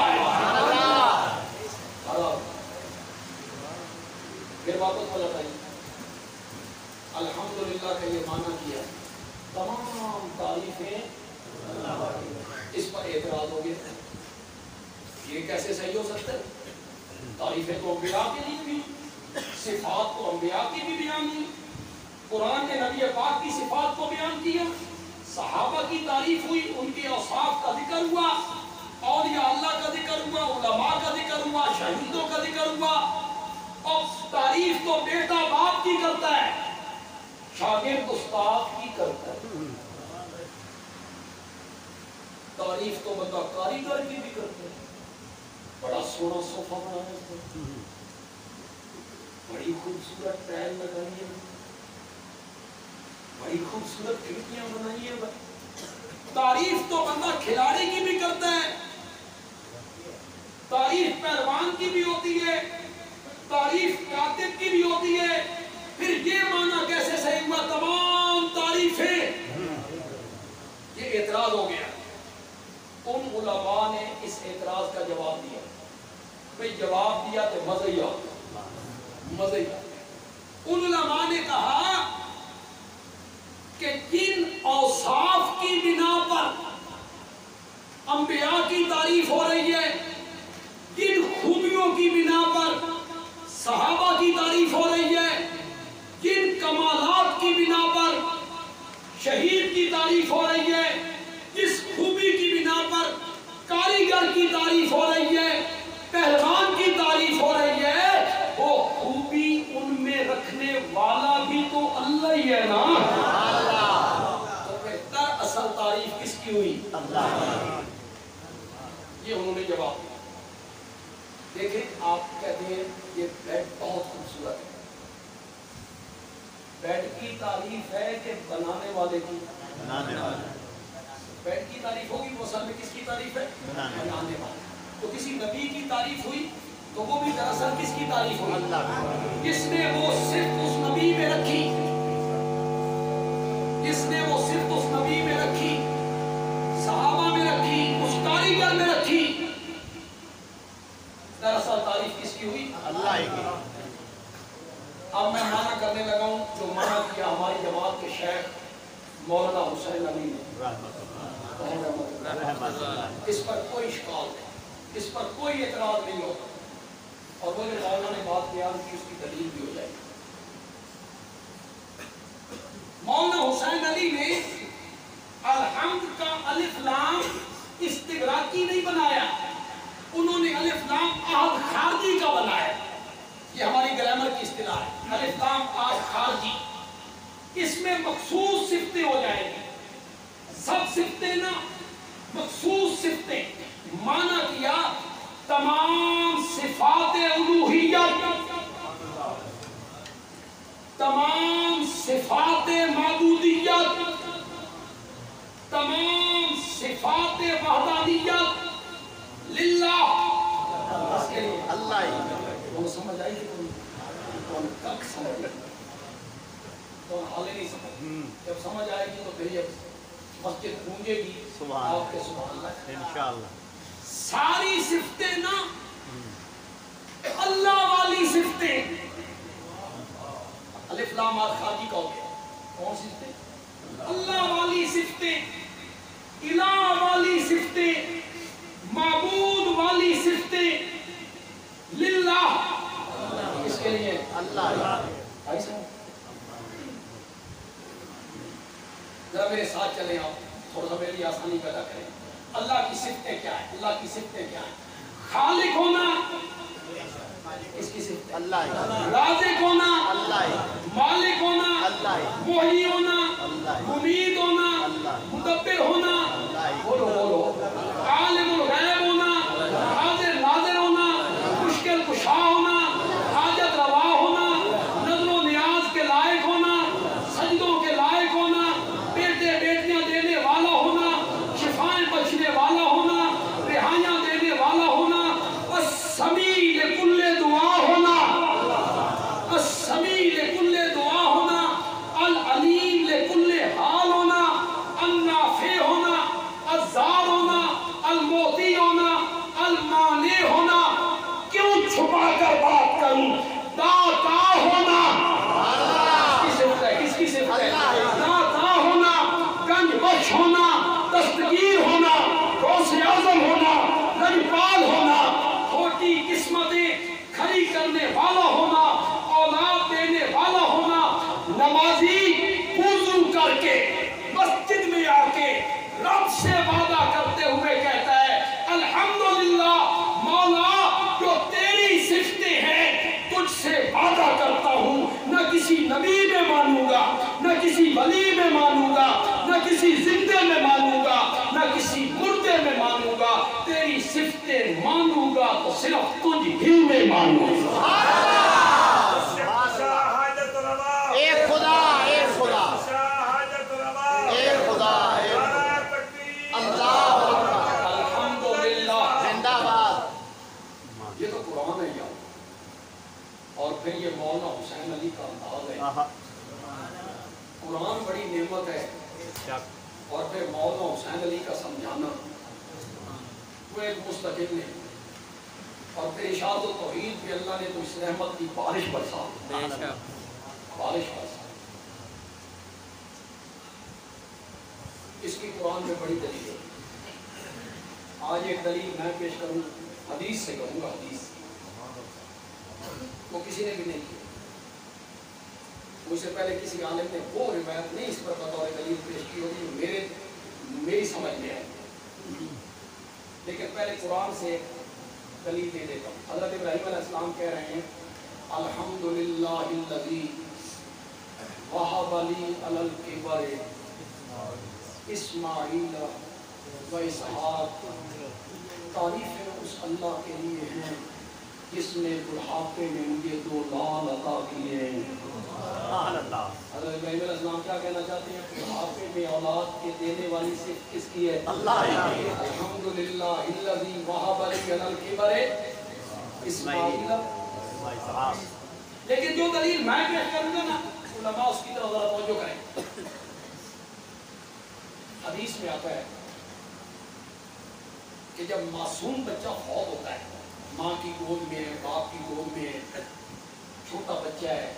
تمام تعریفیں اس پر اعتراض ہو گیا، یہ کیسے صحیح ہو سکتا ہے؟ تعریفیں تو انبیاء کے لیے بھی، صفات تو انبیاء کی بھی بیان ہوئی، قرآن نے نبی پاک کی صفات کو بیان کیا، صحابہ کی تعریف ہوئی، ان کے اوصاف کا ذکر ہوا، اولیاء اللہ کا ذکر ہوا، علماء کا ذکر ہوا، شہیدوں کا ذکر ہوا۔ اور تعریف تو بیٹا باپ کی کرتا ہے، شاگرد استاد کی کرتا ہے، تعریف تو بندہ کاریگر کی بھی کرتا ہے، بڑا سونا صوفہ بنایا ہے، بڑی خوبصورت ٹائل لگائی ہے، بڑی خوبصورت کھڑکیاں بنائی ہیں۔ تعریف تو بندہ کھلاڑی کی بھی کرتا ہے، تعریف پہلوان کی بھی ہوتی ہے، تعریف کاتب کی بھی ہوتی ہے۔ پھر یہ معنی کیسے صحیح ہوا تمام تعریفیں؟ یہ اعتراض ہو گیا۔ ان علماء نے اس اعتراض کا جواب دیا، بھئی جواب دیا تو مزہ ہی آتا، مزہ ہی آتا۔ ان علماء نے کہا کہ جن اوصاف کی بنا پر انبیاء کی تعریف ہو رہی ہے، جن خوبیوں کی بنا پر صحابہ کی تعریف ہو رہی ہے، جن کمالات کی بنا پر شہید کی تعریف ہو رہی ہے، جس خوبی کی بنا پر کاریگر کی تعریف ہو رہی ہے، پہلوان کی تعریف ہو رہی ہے، وہ خوبی ان میں رکھنے والا بھی تو اللہ ہی ہے نا۔ تو بہتر اصل تعریف کس کی ہوئی؟ اللہ۔ یہ انہوں نے جواب دیا۔ دیکھیں آپ کہتے ہیں یہ بیڈ بہت خوبصورت ہے، بیڈ کی تعریف ہے کہ بنانے والے کی؟ بنانے والے۔ بیڈ کی تعریف ہوگی وہ اصل میں کس کی تعریف ہے؟ بنانے والے۔ تو کسی نبی کی تعریف ہوئی تو وہ بھی دراصل کس کی تعریف ہوئی؟ اللہ۔ جس نے وہ صرف اس نبی میں رکھی، جس نے وہ صرف اس نبی میں رکھی، صحابہ میں رکھی، اس کاریگر میں رکھی، دراصل تعریف کس کی ہوئی؟ اللہ کی۔ اب میں معنی کرنے لگا ہوں جو معنی کیا ہماری جماعت کے شیخ مولانا حسین علی نے، اس پر کوئی اشکال نہیں، اس پر کوئی اعتراض نہیں ہوتا، اور وہ جو مولانا نے بات بیان کی اس کی دلیل بھی ہو جائے گی۔ مولانا حسین علی نے الحمد کا الف لام استغراقی نہیں بنایا، انہوں نے الف لام عہد خارجی کا بنایا۔ یہ ہماری گرامر کی اصطلاح ہے، الف لام عہد خارجی۔ اس میں مخصوص صفتیں ہو جائیں گی، سب صفتیں نا مخصوص صفتیں۔ معنی کیا تمام صفات الوہیت، تمام صفات معبودیت، تمام صفات وحدانیت للہ، اللہ۔ وہ سمجھ آئی کہ کون تک سمجھ آئی تو حال نہیں سمجھ، جب سمجھ آئے گی تو پھر یہ مسجد گونجے گی آپ کے سبحان اللہ انشاءاللہ۔ ساری صفتیں نا اللہ والی صفتیں، الف لام عہد خارجی کا ہو گیا، کون صفتیں؟ اللہ والی صفتیں، الہ والی صفتیں، معبود والی صفتیں للہ، اس کے لیے اللہ۔ ایسا ذرا میرے ساتھ چلیں، آپ تھوڑا سا میرے لیے آسانی پیدا کریں۔ اللہ کی صفتیں کیا ہیں؟ اللہ کی صفتیں کیا ہیں؟ خالق ہونا، اس کی صفت اللہ، رازق ہونا اللہ، مالک ہونا اللہ، محیی ہونا اللہ، ممیت ہونا اللہ، مدبر ہونا بولو بولو، عالم الغیب ہونا، حاضر ناظر ہونا، مشکل کشا ہونا، حاجت روا ہونا، نظر و نیاز کے لائق ہونا، سجدوں کے لائق ہونا، بیٹے بیٹیاں دینے والا ہونا، شفائیں بخشنے والا ہونا، رہائیاں دینے والا ہونا، السمیع لکل دعا ہونا، السمیع لکل دعا ہونا، العلیم لکل حال ہونا، النافع ہونا، الزار ہونا، تو صرف تجھ ہی میں مانوں. ایک خدا ایک خدا ایک خدا اللہ الحمدللہ. زندہ باد. یہ تو قرآن ہے یار. اور پھر یہ مولانا حسین علی کا انداز ہے. قرآن بڑی نعمت ہے اور پھر مولانا حسین علی کا سمجھانا وہ ایک مستقل نے. اور پھر ارشاد و توحید بھی اللہ نے تو اس رحمت کی بارش برسا. بارش برسا. اس کی قرآن میں بڑی دلیل ہے. آج ایک دلیل میں پیش کروں, حدیث سے کروں گا. حدیث وہ کسی نے بھی نہیں کی. مجھ سے پہلے کسی عالم نے وہ روایت نہیں اس پر بطور دلیل پیش کی ہوگی میری سمجھ میں ہے, لیکن پہلے قرآن سے دلیل دے دیتا ہوں. حضرت ابراہیم علیہ السلام کہہ رہے ہیں الحمدللہ الذی وہب لی علی الکبر اسماعیل و اسحاق. تعریفیں اس اللہ کے لیے ہیں جس نے بڑھاپے میں مجھے 2 لال عطا کیے ہیں. حضرت ابراہیم علیہ السلام کیا کہنا چاہتے ہیں؟ بڑھاپے میں اولاد کے دینے والی صرف کس کی ہے؟ اللہ کی. الحمدللہ الذی وہب لی علی الکبر اسماعیل. لیکن جو دلیل میں پیش کروں گا نا علماء اس کی طرف ذرا توجہ کریں. حدیث میں آتا ہے کہ جب معصوم بچہ فوت ہوتا ہے, ماں کی گود میں ہے, باپ کی گود میں ہے, چھوٹا بچہ ہے,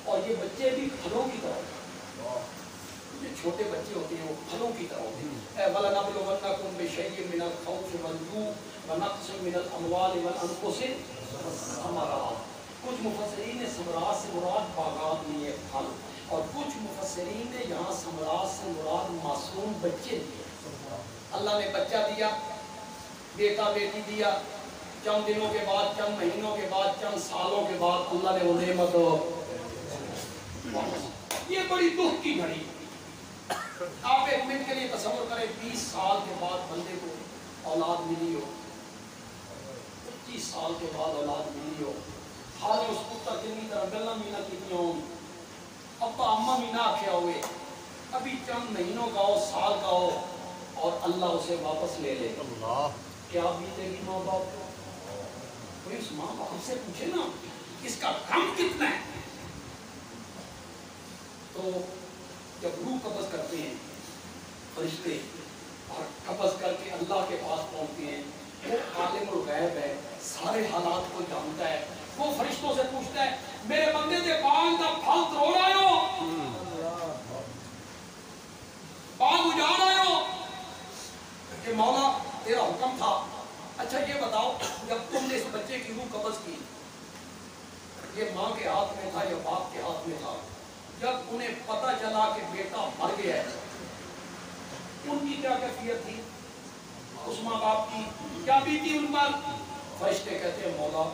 اور یہ بچے بھی پھلوں کی طرح ہوتے ہیں. جو چھوٹے بچے ہوتے ہیں وہ پھلوں کی طرح ہوتے ہیں. وَلَنَبْلُوَنَّكُمْ بِشَيْءٍ مِّنَ الْخَوْفِ وَالْجُوعِ وَنَقْصٍ مِّنَ الْأَمْوَالِ وَالْأَنفُسِ وَالثَّمَرَاتِ. کچھ مفسرین نے ثمرات سے مراد باغات لیے پھل, اور کچھ مفسرین نے یہاں ثمرات سے مراد معصوم بچے دیے. اللہ نے بچہ دیا, بیٹا بیٹی دیا, چند دنوں کے بعد, چند مہینوں کے بعد, چند سالوں کے بعد اللہ نے وہ نعمت. یہ بڑی دکھ کی گھڑی. آپ ایک منٹ کے لیے تصور کریں 20 سال کے بعد بندے کو اولاد ملی ہو, 25 سال کے بعد اولاد ملی ہو, حال اس پتر کنی طرح گلہ مینہ کتنی ہوں, ابا اممہ مینہ آکھیا ہوئے, ابھی چند مہینوں کا ہو, سال کا ہو, اور اللہ اسے واپس لے لے. کیا بیتے گی ماں باپ کو؟ کوئی اس ماں باپ سے پوچھے نا اس کا غم کتنا ہے. تو جب روح قبض کرتے ہیں فرشتے, اور قبض کر کے اللہ کے پاس پہنچتے ہیں, وہ عالم الغیب ہے, سارے حالات کو جانتا ہے. وہ فرشتوں سے پوچھتا ہے میرے بندے دے باغ دا پھل توڑ آئے ہو, باغ اجاڑ آئے ہو کہ مولا تیرا حکم تھا. اچھا یہ بتاؤ جب تم نے اس بچے کی روح قبض کی, یہ ماں کے ہاتھ میں تھا یا باپ کے ہاتھ میں تھا, جب انہیں پتہ چلا کہ بیٹا مر گیا ہے ان کی کیا کیفیت تھی؟ اس ماں باپ کی کیا بیتی ان پر؟ فرشتے کہتے ہیں مولا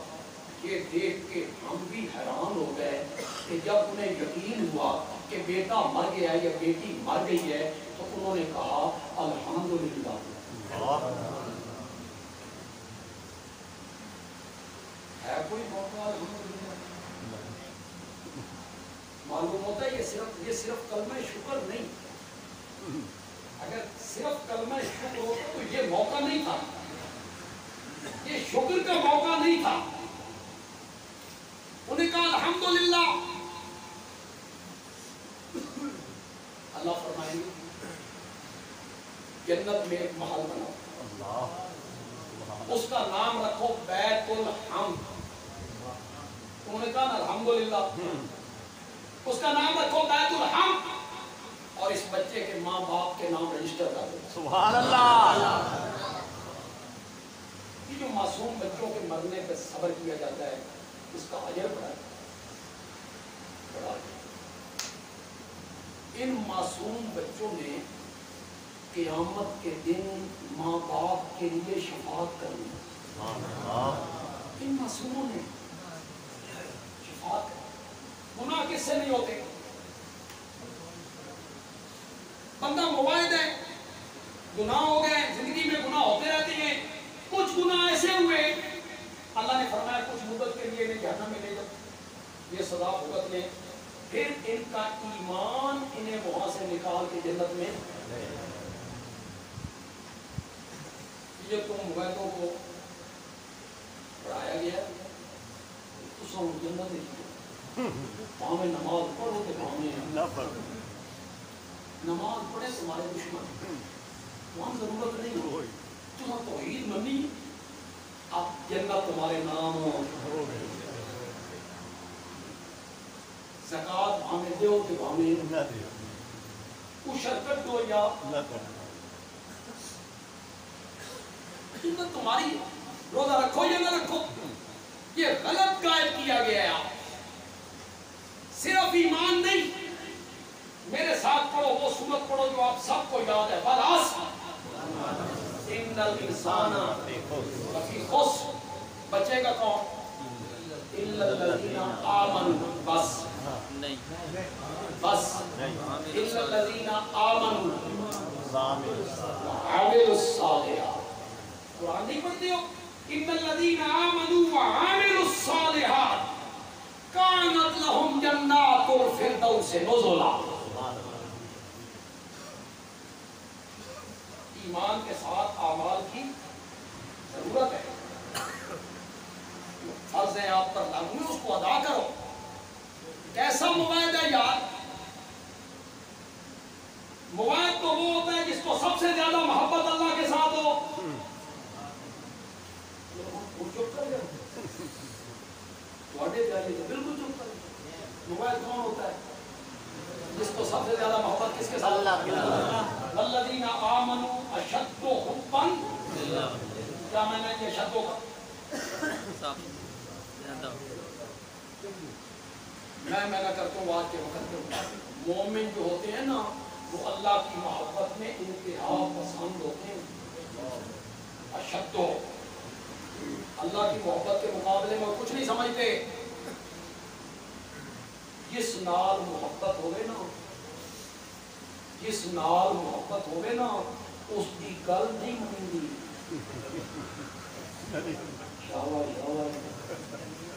یہ دیکھ کے ہم بھی حیران ہو گئے کہ جب انہیں یقین ہوا کہ بیٹا مر گیا یا بیٹی مر گئی ہے تو انہوں نے کہا الحمدللہ. ہے کوئی موقع الحمدللہ؟ معلوم ہوتا ہے یہ صرف کلمہ شکر نہیں. اگر صرف کلمہ شکر ہوتا تو یہ موقع نہیں تھا, یہ شکر کا موقع نہیں تھا. انہیں کہا الحمدللہ. اللہ فرمائیں گے جنت میں ایک محل بناؤ, اس کا نام رکھو بیت الحمد. انہوں نے کہا الحمدللہ, اس کا نام رکھو بیت الحمد, اور اس بچے کے ماں باپ کے نام رجسٹر کر دو. سبحان اللہ. یہ جو معصوم بچوں کے مرنے پہ صبر کیا جاتا ہے اس کا اجر بڑا ہے. ان معصوم بچوں نے قیامت کے دن ماں باپ کے لیے شفاعت کرنی. ان معصوموں نے شفاعت کرنی. گناہ کس سے نہیں ہوتے؟ بندہ مواعد ہے, گناہ ہو گئے, زندگی میں گناہ ہوتے رہتے ہیں. کچھ گناہ ایسے ہوئے اللہ نے فرمایا کچھ مدت کے لیے انہیں جہنم میں لے جاؤ، یہ سزا بھگت لیں، پھر ان کا ایمان انہیں وہاں سے نکال کے جنت میں، یہ تم مویدوں کو پڑھایا گیا تو سب جنت نہیں، وہاں میں نماز پڑھو تو وہاں میں نماز پڑھے تمہارے دشمن، وہاں ضرورت نہیں ہو، تمہیں توحید منی اب جنت تمہارے نام ہو، زکات وہاں میں دو تو وہاں میں کچھ شرکت دو یا جنت تمہاری، روزہ رکھو یا نہ رکھو، یہ غلط قائد کیا گیا ہے۔ صرف ایمان نہیں، میرے ساتھ پڑھو وہ سورت پڑھو جو آپ سب کو یاد ہے، والعصر ان الانسان لفی خسر، بچے گا کون؟ الا الذین آمنوا، بس نہیں بس الا الذین آمنوا وعملوا الصالحات، قرآن نہیں پڑھتے ہو؟ ان الذین آمنوا وعملوا الصالحات کانت لهم جنات الفردوس نزلا، ایمان کے ساتھ اعمال کی ضرورت ہے، فرض ہے آپ پر لاگو ہے، اس کو ادا کرو۔ کیسا موعد ہے یار؟ موعد تو وہ ہوتا ہے جس کو سب سے زیادہ محبت اللہ کے ساتھ ہو، چپ کر گئے بالکل چپ کر گئے۔ موعد کون ہوتا ہے؟ جس کو سب سے زیادہ محبت کس کے ساتھ؟ اللہ کے ساتھ۔ والذین آمنوا اشد حبا للہ، کیا میں نے یہ شدوں کا میں نہ کرتا ہوں آج کے وقت میں، مومن جو ہوتے ہیں نا وہ اللہ کی محبت میں انتہا پسند ہوتے ہیں، اشد اللہ کی محبت کے مقابلے میں کچھ نہیں سمجھتے، جس نال محبت ہوئے نا، جس نال محبت ہوئے نا اس کی گل نہیں منی،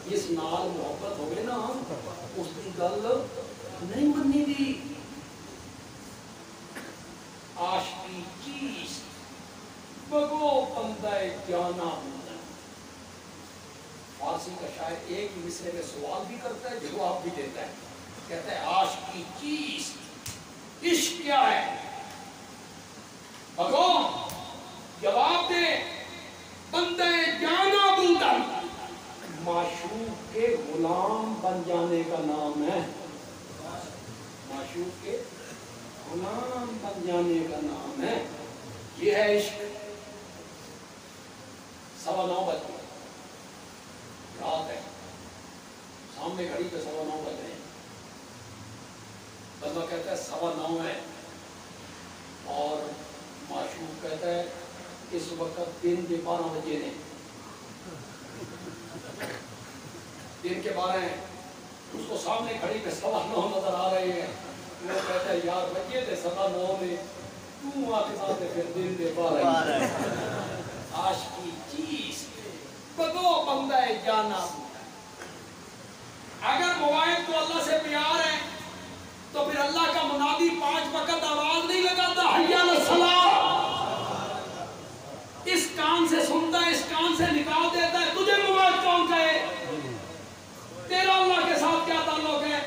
جس نال محبت ہوئے نا اس کی گل نہیں منی دی۔ عاشقی چیز بگو بندہ جانا ہوتا، فارسی کا شاعر ایک ہی مصرے میں سوال بھی کرتا ہے جواب بھی دیتا ہے، کہتا ہے عاشقی چیز، عشق کیا ہے؟ بگو جواب دے، بندہ جانا بودن، معشوق کے غلام بن جانے کا نام ہے، معشوق کے غلام بن جانے کا نام ہے، یہ ہے عشق۔ 9:15 بج گئے، رات ہے، سامنے گھڑی پہ 9:15 بج رہے ہیں، بندہ کہتا ہے 9:15 ہے، اور معشوق کہتا ہے اس وقت دن کے 12 بجے نے، دن کے 12 ہیں، اس کو سامنے کھڑی پہ 9:15 نظر آ رہے ہیں، وہ کہتا ہے یار بجے تھے 9:15 میں، تو آتے ساتھ پھر دن کے 12 ہیں۔ عاشقی چیز بدو بندہ جانا، اگر موائد تو اللہ سے پیار ہے تو پھر اللہ کا منادی 5 وقت آواز نہیں لگاتا حی علی الصلاۃ، اس کان سے سنتا ہے، اس کان سے نکال دیتا ہے، تجھے موائد کون کہے؟ تیرا اللہ کے ساتھ کیا تعلق ہے؟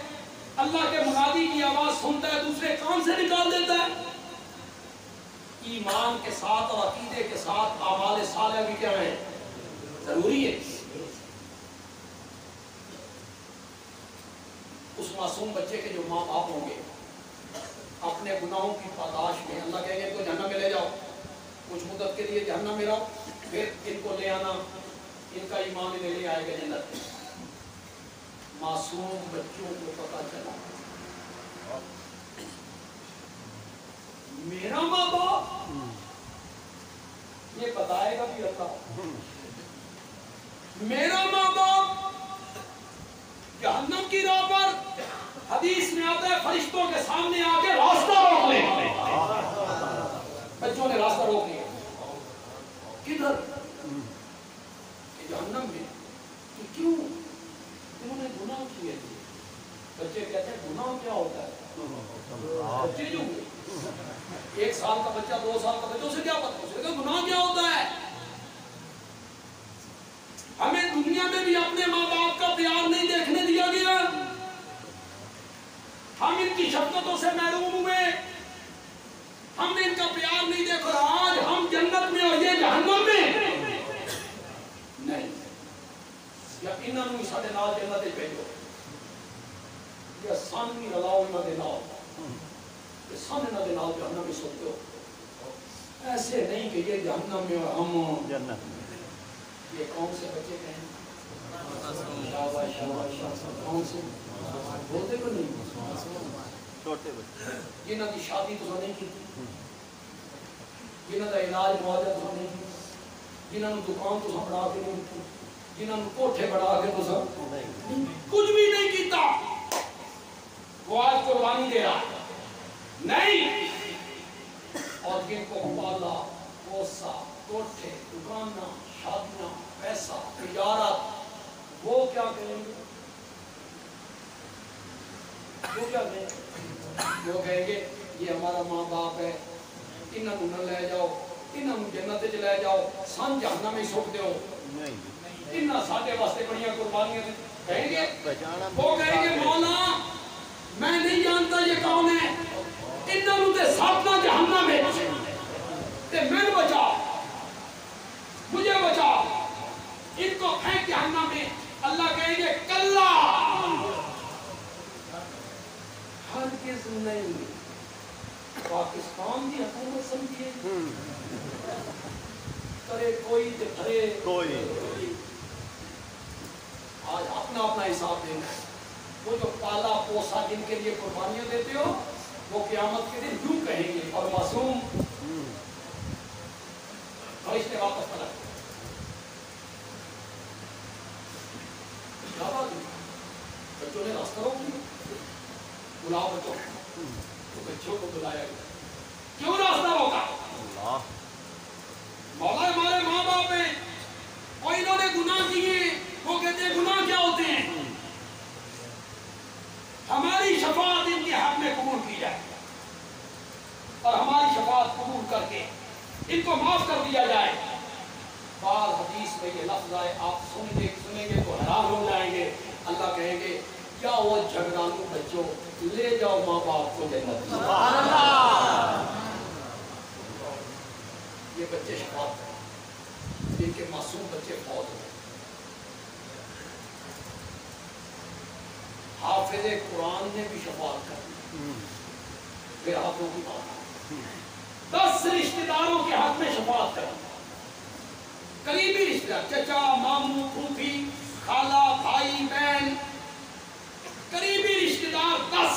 اللہ کے منادی کی آواز سنتا ہے دوسرے کان سے نکال دیتا ہے۔ ایمان کے ساتھ اور عقیدے کے ساتھ اعمال صالحہ بھی کیا ہے؟ ضروری ہے۔ اس معصوم بچے کے جو ماں باپ ہوں گے اپنے گناہوں کی پاداش میں اللہ کہیں گے ان کو جہنم میں لے جاؤ، کچھ مدت کے لیے جہنم میں رہو، پھر ان کو لے آنا، ان کا ایمان انہیں لے آئے گا جنت میں۔ معصوم بچوں کو پتہ چلا میرا ماں باپ یہ بتائے گا بھی اللہ، میرا ماں باپ جہنم کی راہ پر، حدیث میں آتا ہے فرشتوں کے سامنے آ کے راستہ روک لیں، بچوں نے راستہ روک لیا، کدھر؟ جہنم میں، 1 سال کا بچہ 2 سال کا بچہ اسے کیا پتا، اسے کہ گناہ کیا ہوتا ہے؟ ہمیں دنیا میں بھی اپنے ماں باپ کا پیار نہیں دیکھنے دیا گیا، ہم ان کی شفقتوں سے محروم ہوئے، ہم نے ان کا پیار نہیں دیکھا، آج ہم جنت میں اور یہ جہنم میں نہیں۔ یا انہوں نے ساڑھے نال جنت بھیجو، یا سان نہیں رلاؤ انہوں نے نال، یا سان انہوں نے نال جہنم میں سوتے ہو، ایسے نہیں کہ یہ جہنم میں اور ہم جنت میں۔ یہ کون سے بچے کہیں؟ کون سے بولتے کو نہیں؟ چھوٹے بچے جنہوں کی شادی تو نہیں کی، جنہوں کا علاج معالجہ تو نہیں کی، جنہوں نے دکان تو بڑھا کے نہیں کی، جنہوں نے کوٹھے بڑھا کے تو کچھ بھی نہیں کیتا، وہ آج قربانی دے رہا نہیں، اور جن کو پالا پوسا کوٹھے دکاناں شادیاں پیسہ تجارت، وہ کیا کہیں گے؟ وہ کیا کہیں گے؟ وہ کہیں گے یہ ہمارا ماں باپ ہے، انہوں نے لے جاؤ، انہوں نے جنت چ لے جاؤ، سن جہنم میں سٹ دیو، انہاں ساڈے واسطے بڑیاں قربانیاں دیں۔ کہیں گے وہ کہیں گے مولا میں نہیں جانتا یہ کون ہے، انہوں نے ساتنا جہنم میں تے میں بچا، مجھے بچا، ان کو پھینک جہنم میں۔ اللہ کہیں گے کلا ہرگز نہیں، پاکستان کی حکومت سمجھیے کرے کوئی تے بھرے کوئی، آج اپنا اپنا حساب دینا ہے۔ وہ جو پالا پوسا جن کے لیے قربانیاں دیتے ہو وہ قیامت کے دن یوں کہیں گے، اور معصوم فرشتے واپس پلٹ بچوں نے راستہ روک دیا، بلاؤ بچوں تو بچوں کو بلایا گیا، کیوں راستہ روکا؟ مولا ہمارے ماں باپ ہیں اور انہوں نے گناہ کیے، وہ کہتے ہیں گناہ کیا ہوتے ہیں، ہماری شفاعت ان کے حق میں قبول کی جائے اور ہماری شفاعت قبول کر کے ان کو معاف کر دیا جائے۔ بعض حدیث میں یہ لفظ آئے، آپ سنیں گے تو حیران ہو جائیں گے۔ اللہ کہیں گے کیا وہ جھگڑالو بچوں لے جاؤ ماں باپ کو جنت۔ سبحان اللہ۔ یہ بچے شفاعت کریں، جن کے معصوم بچے فوت ہوئے، حافظ قرآن نے بھی شفاعت کر، پھر ہاتھوں کی بات 10 رشتہ داروں کے حق میں شفاعت کر، قریبی رشتہ دار، چچا ماموں پھوپھی خالہ بھائی بہن، قریبی رشتہ دار 10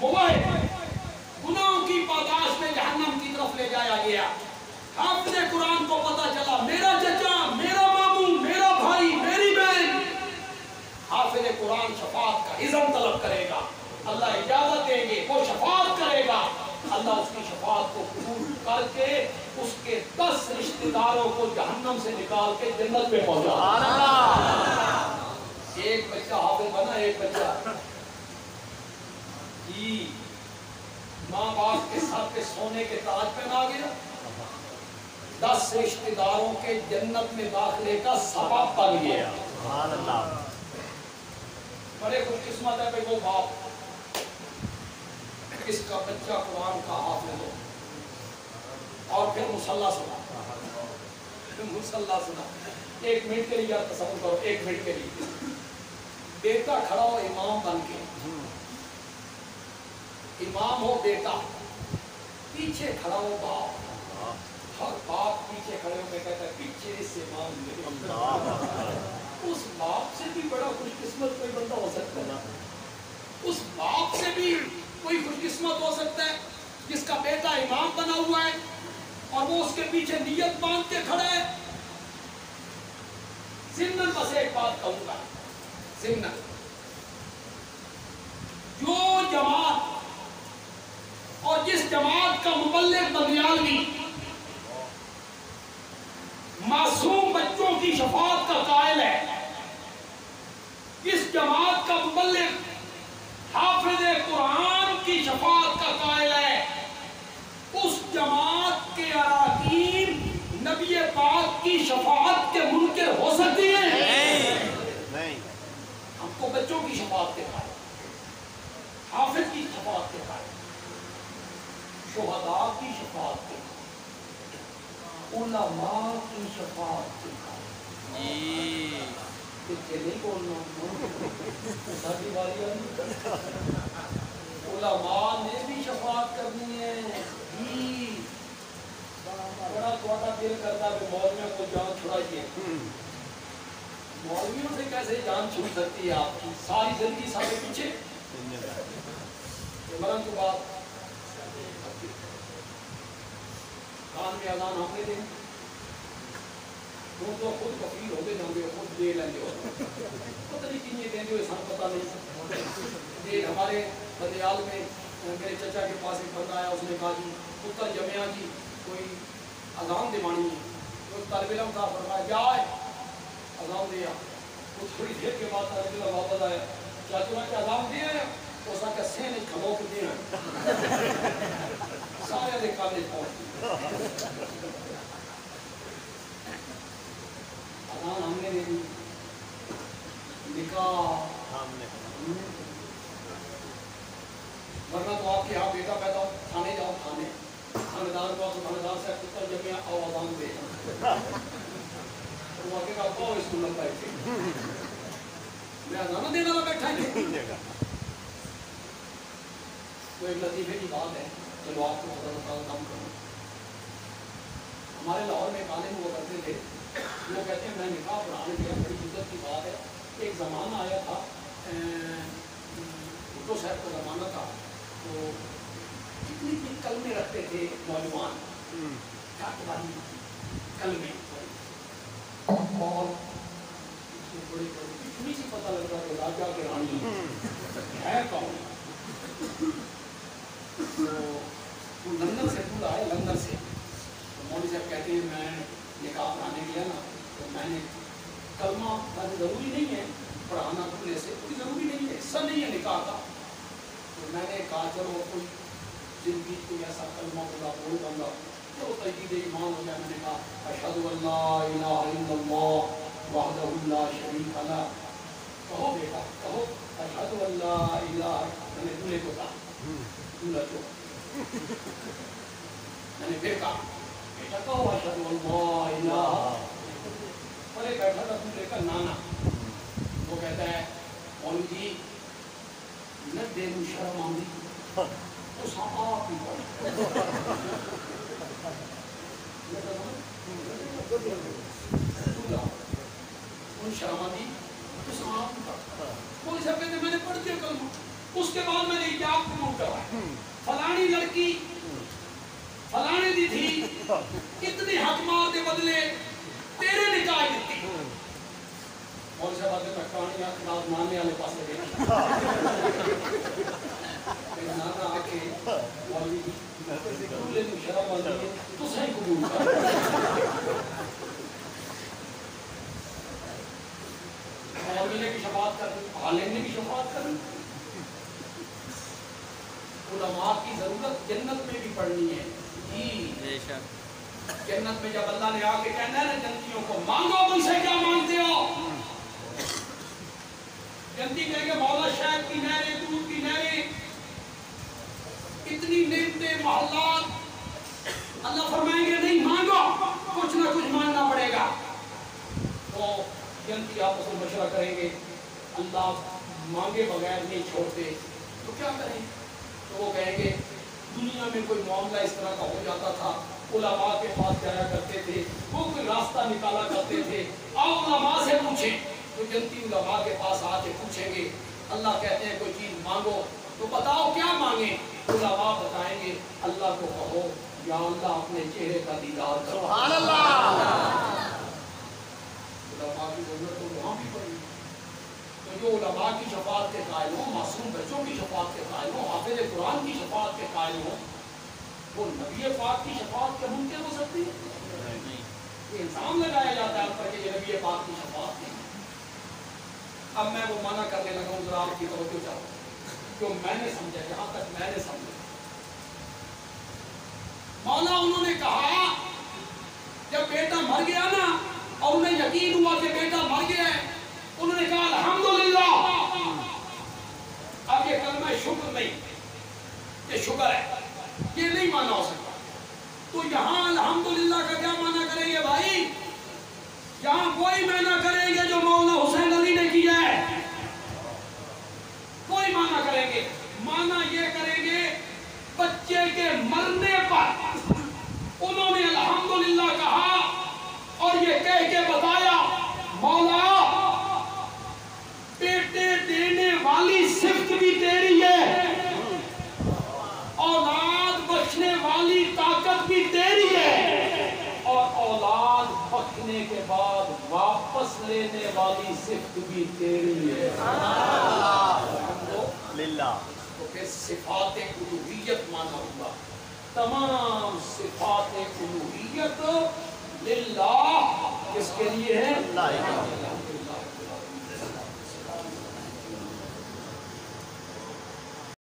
مباحث گناہوں کی پاداش میں جہنم کی طرف لے جایا گیا۔ حافظ قرآن کو پتا چلا میرا چچا، میرا ماموں، میرا بھائی، میری بہن، حافظ قرآن شفاعت کا اذن طلب کرے گا، اللہ اجازت دیں گے، وہ شفاعت کرے گا، اللہ اس کی شفاعت کو قبول کر کے اس کے 10 رشتہ داروں کو جہنم سے نکال کے جنت میں پہنچا۔ ایک بچہ حافظ بنا، ایک بچہ ماں باپ کے ساتھ کے سونے کے تاج پہنا گیا، 10 رشتہ داروں کے جنت میں داخلے کا سبب بن گیا۔ بڑے خوش قسمت ہے بھائی وہ باپ اس کا بچہ قرآن کا حافظ ہو، اور پھر مصلی سنا۔ 1 منٹ کے لیے تصور کرو، 1 منٹ کے لیے بیٹا کھڑا ہو امام بن کے، امام ہو بیٹا، پیچھے کھڑا ہو باپ، اور باپ پیچھے کھڑے ہو کے کہتا ہے پیچھے سے امام دے۔ اس باپ سے بھی بڑا خوش قسمت کوئی بندہ ہو سکتا ہے، اس باپ سے بھی کوئی خوش قسمت ہو سکتا ہے جس کا بیٹا امام بنا ہوا ہے اور وہ اس کے پیچھے نیت باندھ کے کھڑا ہے۔ ضمن بس ایک بات کہوں گا، ضمن جو جماعت اور جس جماعت کا مبلغ بندیالوی معصوم بچوں کی شفاعت کا قائل ہے، جس جماعت کا مبلغ حافظ قرآن کی شفاعت کا قائل ہے، شہداء کی شفاعت کے علماء کی شفاعت کے جی نہیں بولنا ساری باری علماء نے بھی شفاعت کرنی ہے جی بڑا تھوڑا دل کرتا ہے مولویوں کو جان چھڑائیے مولویوں سے کیسے جان چھوٹ سکتی ہے آپ کی ساری زندگی سارے پیچھے مرن کے بعد کان میں اذان ہم نے دیں تو خود کفیل ہوتے جاندے ہو خود دے لیں گے پتہ نہیں کن یہ دیں گے سان پتہ نہیں یہ ہمارے بدیال میں میرے چچا کے پاس ایک بندہ آیا اس نے کہا جی پتر جمعہ جی کوئی اذان دیوانی ہے تو طالب علم تھا فرمایا کیا ہے اذان دیا کچھ تھوڑی دیر کے بعد طالب علم واپس آیا چاچو نے اذان دیا ہے اس کا سین کھلو کے دیا سارے دے کالج پہنچ اذان ہم نے دے دی نکاح ورنہ تو آپ کے یہاں بیٹا پیدا ہو تھانے جاؤ تھانے خاندان کو خاندان سے پتر جمعہ آؤ اذان دے تو واقعی کا پاؤ اس کو لگتا ہے میں اذان دینے والا بیٹھا ہے تو ایک لطیفے کی بات ہے چلو آپ کو خدا تعالیٰ کام کروں ہمارے لاہور میں ایک عالم ہوا کرتے تھے وہ کہتے ہیں میں نکاح پڑھانے کے بڑی عزت کی بات ہے ایک زمانہ آیا تھا بھٹو صاحب کا زمانہ تھا تو کتنی کلمے رکھتے تھے نوجوان کلمے اور بڑی اتنی سی پتہ لگتا کہ راجا کے رانی ہے کون تو لندن سے دور آئے لندن سے تو مولوی صاحب کہتے ہیں میں نکاح پڑھانے گیا نا تو میں نے کلمہ ضروری نہیں ہے پڑھانا پڑھنے سے کوئی ضروری نہیں ہے حصہ نہیں ہے نکاح کا تو میں نے کہا چلو کوئی زندگی کوئی ایسا کلمہ بولا بول بندہ تو تجدید ایمان ہو گیا میں نے کہا اشہد ان لا الہ الا اللہ وحدہ لا شریک لہ کہو بیٹا کہو اشہد ان لا الہ میں نے دولے کو کہا دولہ جو میں نے پھر کہا بیٹا کہو اشہد ان لا الہ پرے بیٹھا تھا دولے کا نانا وہ کہتا ہے مولوی جی نہ دے مو شرم آندی تو آپ ہی پڑھ ان شرم آندی تو آپ ہی پڑھ کوئی سب کہتے میں نے پڑھ دیا کلمہ اس کے بعد میں نے اجاب قبول کرا فلانی لڑکی فلانے دی تھی اتنے حق مار دے بدلے تیرے نکاح دیتی اور سے باتیں میں کہانی اخلاق نانے والے پاس سے گیا نانا آ کے مولوی دولے تو شرم آتی ہے تو صحیح قبول کر مولوی نے بھی شفاعت کر دی عالم نے بھی شفاعت کر دی علماء کی ضرورت جنت میں بھی پڑھنی ہے جی بے شک جنت میں جب اللہ نے آ کے کہنا ہے نا جنتیوں کو مانگو مجھ سے کیا مانگتے ہو جنتی کہیں گے مولا شہد کی نہریں دودھ کی نہریں اتنی نعمتیں محلات اللہ فرمائیں گے نہیں مانگو کچھ نہ کچھ مانگنا پڑے گا تو جنتی آپس میں مشورہ کریں گے اللہ مانگے بغیر نہیں چھوڑتے تو کیا کریں تو وہ کہیں گے دنیا میں کوئی معاملہ اس طرح کا ہو جاتا تھا علماء کے پاس جایا کرتے تھے وہ کوئی راستہ نکالا کرتے تھے آؤ علماء سے پوچھیں تو جنتی علماء کے پاس آ کے پوچھیں گے اللہ کہتے ہیں کوئی چیز مانگو تو بتاؤ کیا مانگیں علماء بتائیں گے اللہ کو کہو یا اللہ اپنے چہرے کا دیدار کرو سبحان اللہ علماء کی ضرورت تو وہاں بھی پڑی تو جو علماء کی شفاعت کے قائل ہوں معصوم بچوں کی شفاعت کے قائل ہوں حافظ قرآن کی شفاعت کے قائل ہوں وہ نبی پاک کی شفاعت کے ممکن ہو سکتی ہے یہ الزام لگایا جاتا ہے پر کہ یہ نبی پاک کی شفاعت نہیں اب میں وہ منع کرنے لگا ہوں ذرا آپ کی توجہ چاہوں جو میں نے سمجھا جہاں تک میں نے سمجھا مولا انہوں نے کہا جب بیٹا مر گیا نا اور انہیں یقین ہوا کہ بیٹا مر گیا ہے انہوں نے کہا الحمدللہ اب یہ کلمہ شکر نہیں یہ شکر ہے یہ نہیں نہیں مانا ہو سکتا. تو یہاں الحمدللہ کا کیا مانا کریں گے بھائی؟ یہاں کوئی مانا کریں گے جو مولانا حسین علی نے کیا ہے، کوئی مانا کریں گے. مانا یہ کریں گے بچے کے مرنے پر انہوں نے الحمدللہ کہا اور یہ کہہ کے بتایا مولا بیٹے دینے والی صفت بھی تیری ہے، اولاد بخشنے والی طاقت بھی تیری ہے، اور اولاد بخشنے کے بعد واپس لینے والی صفت بھی تیری ہے. للہ. تو پھر صفات الوہیت مانا ہوا. تمام صفات الوہیت للہ کس کے لیے ہے؟ اللہ.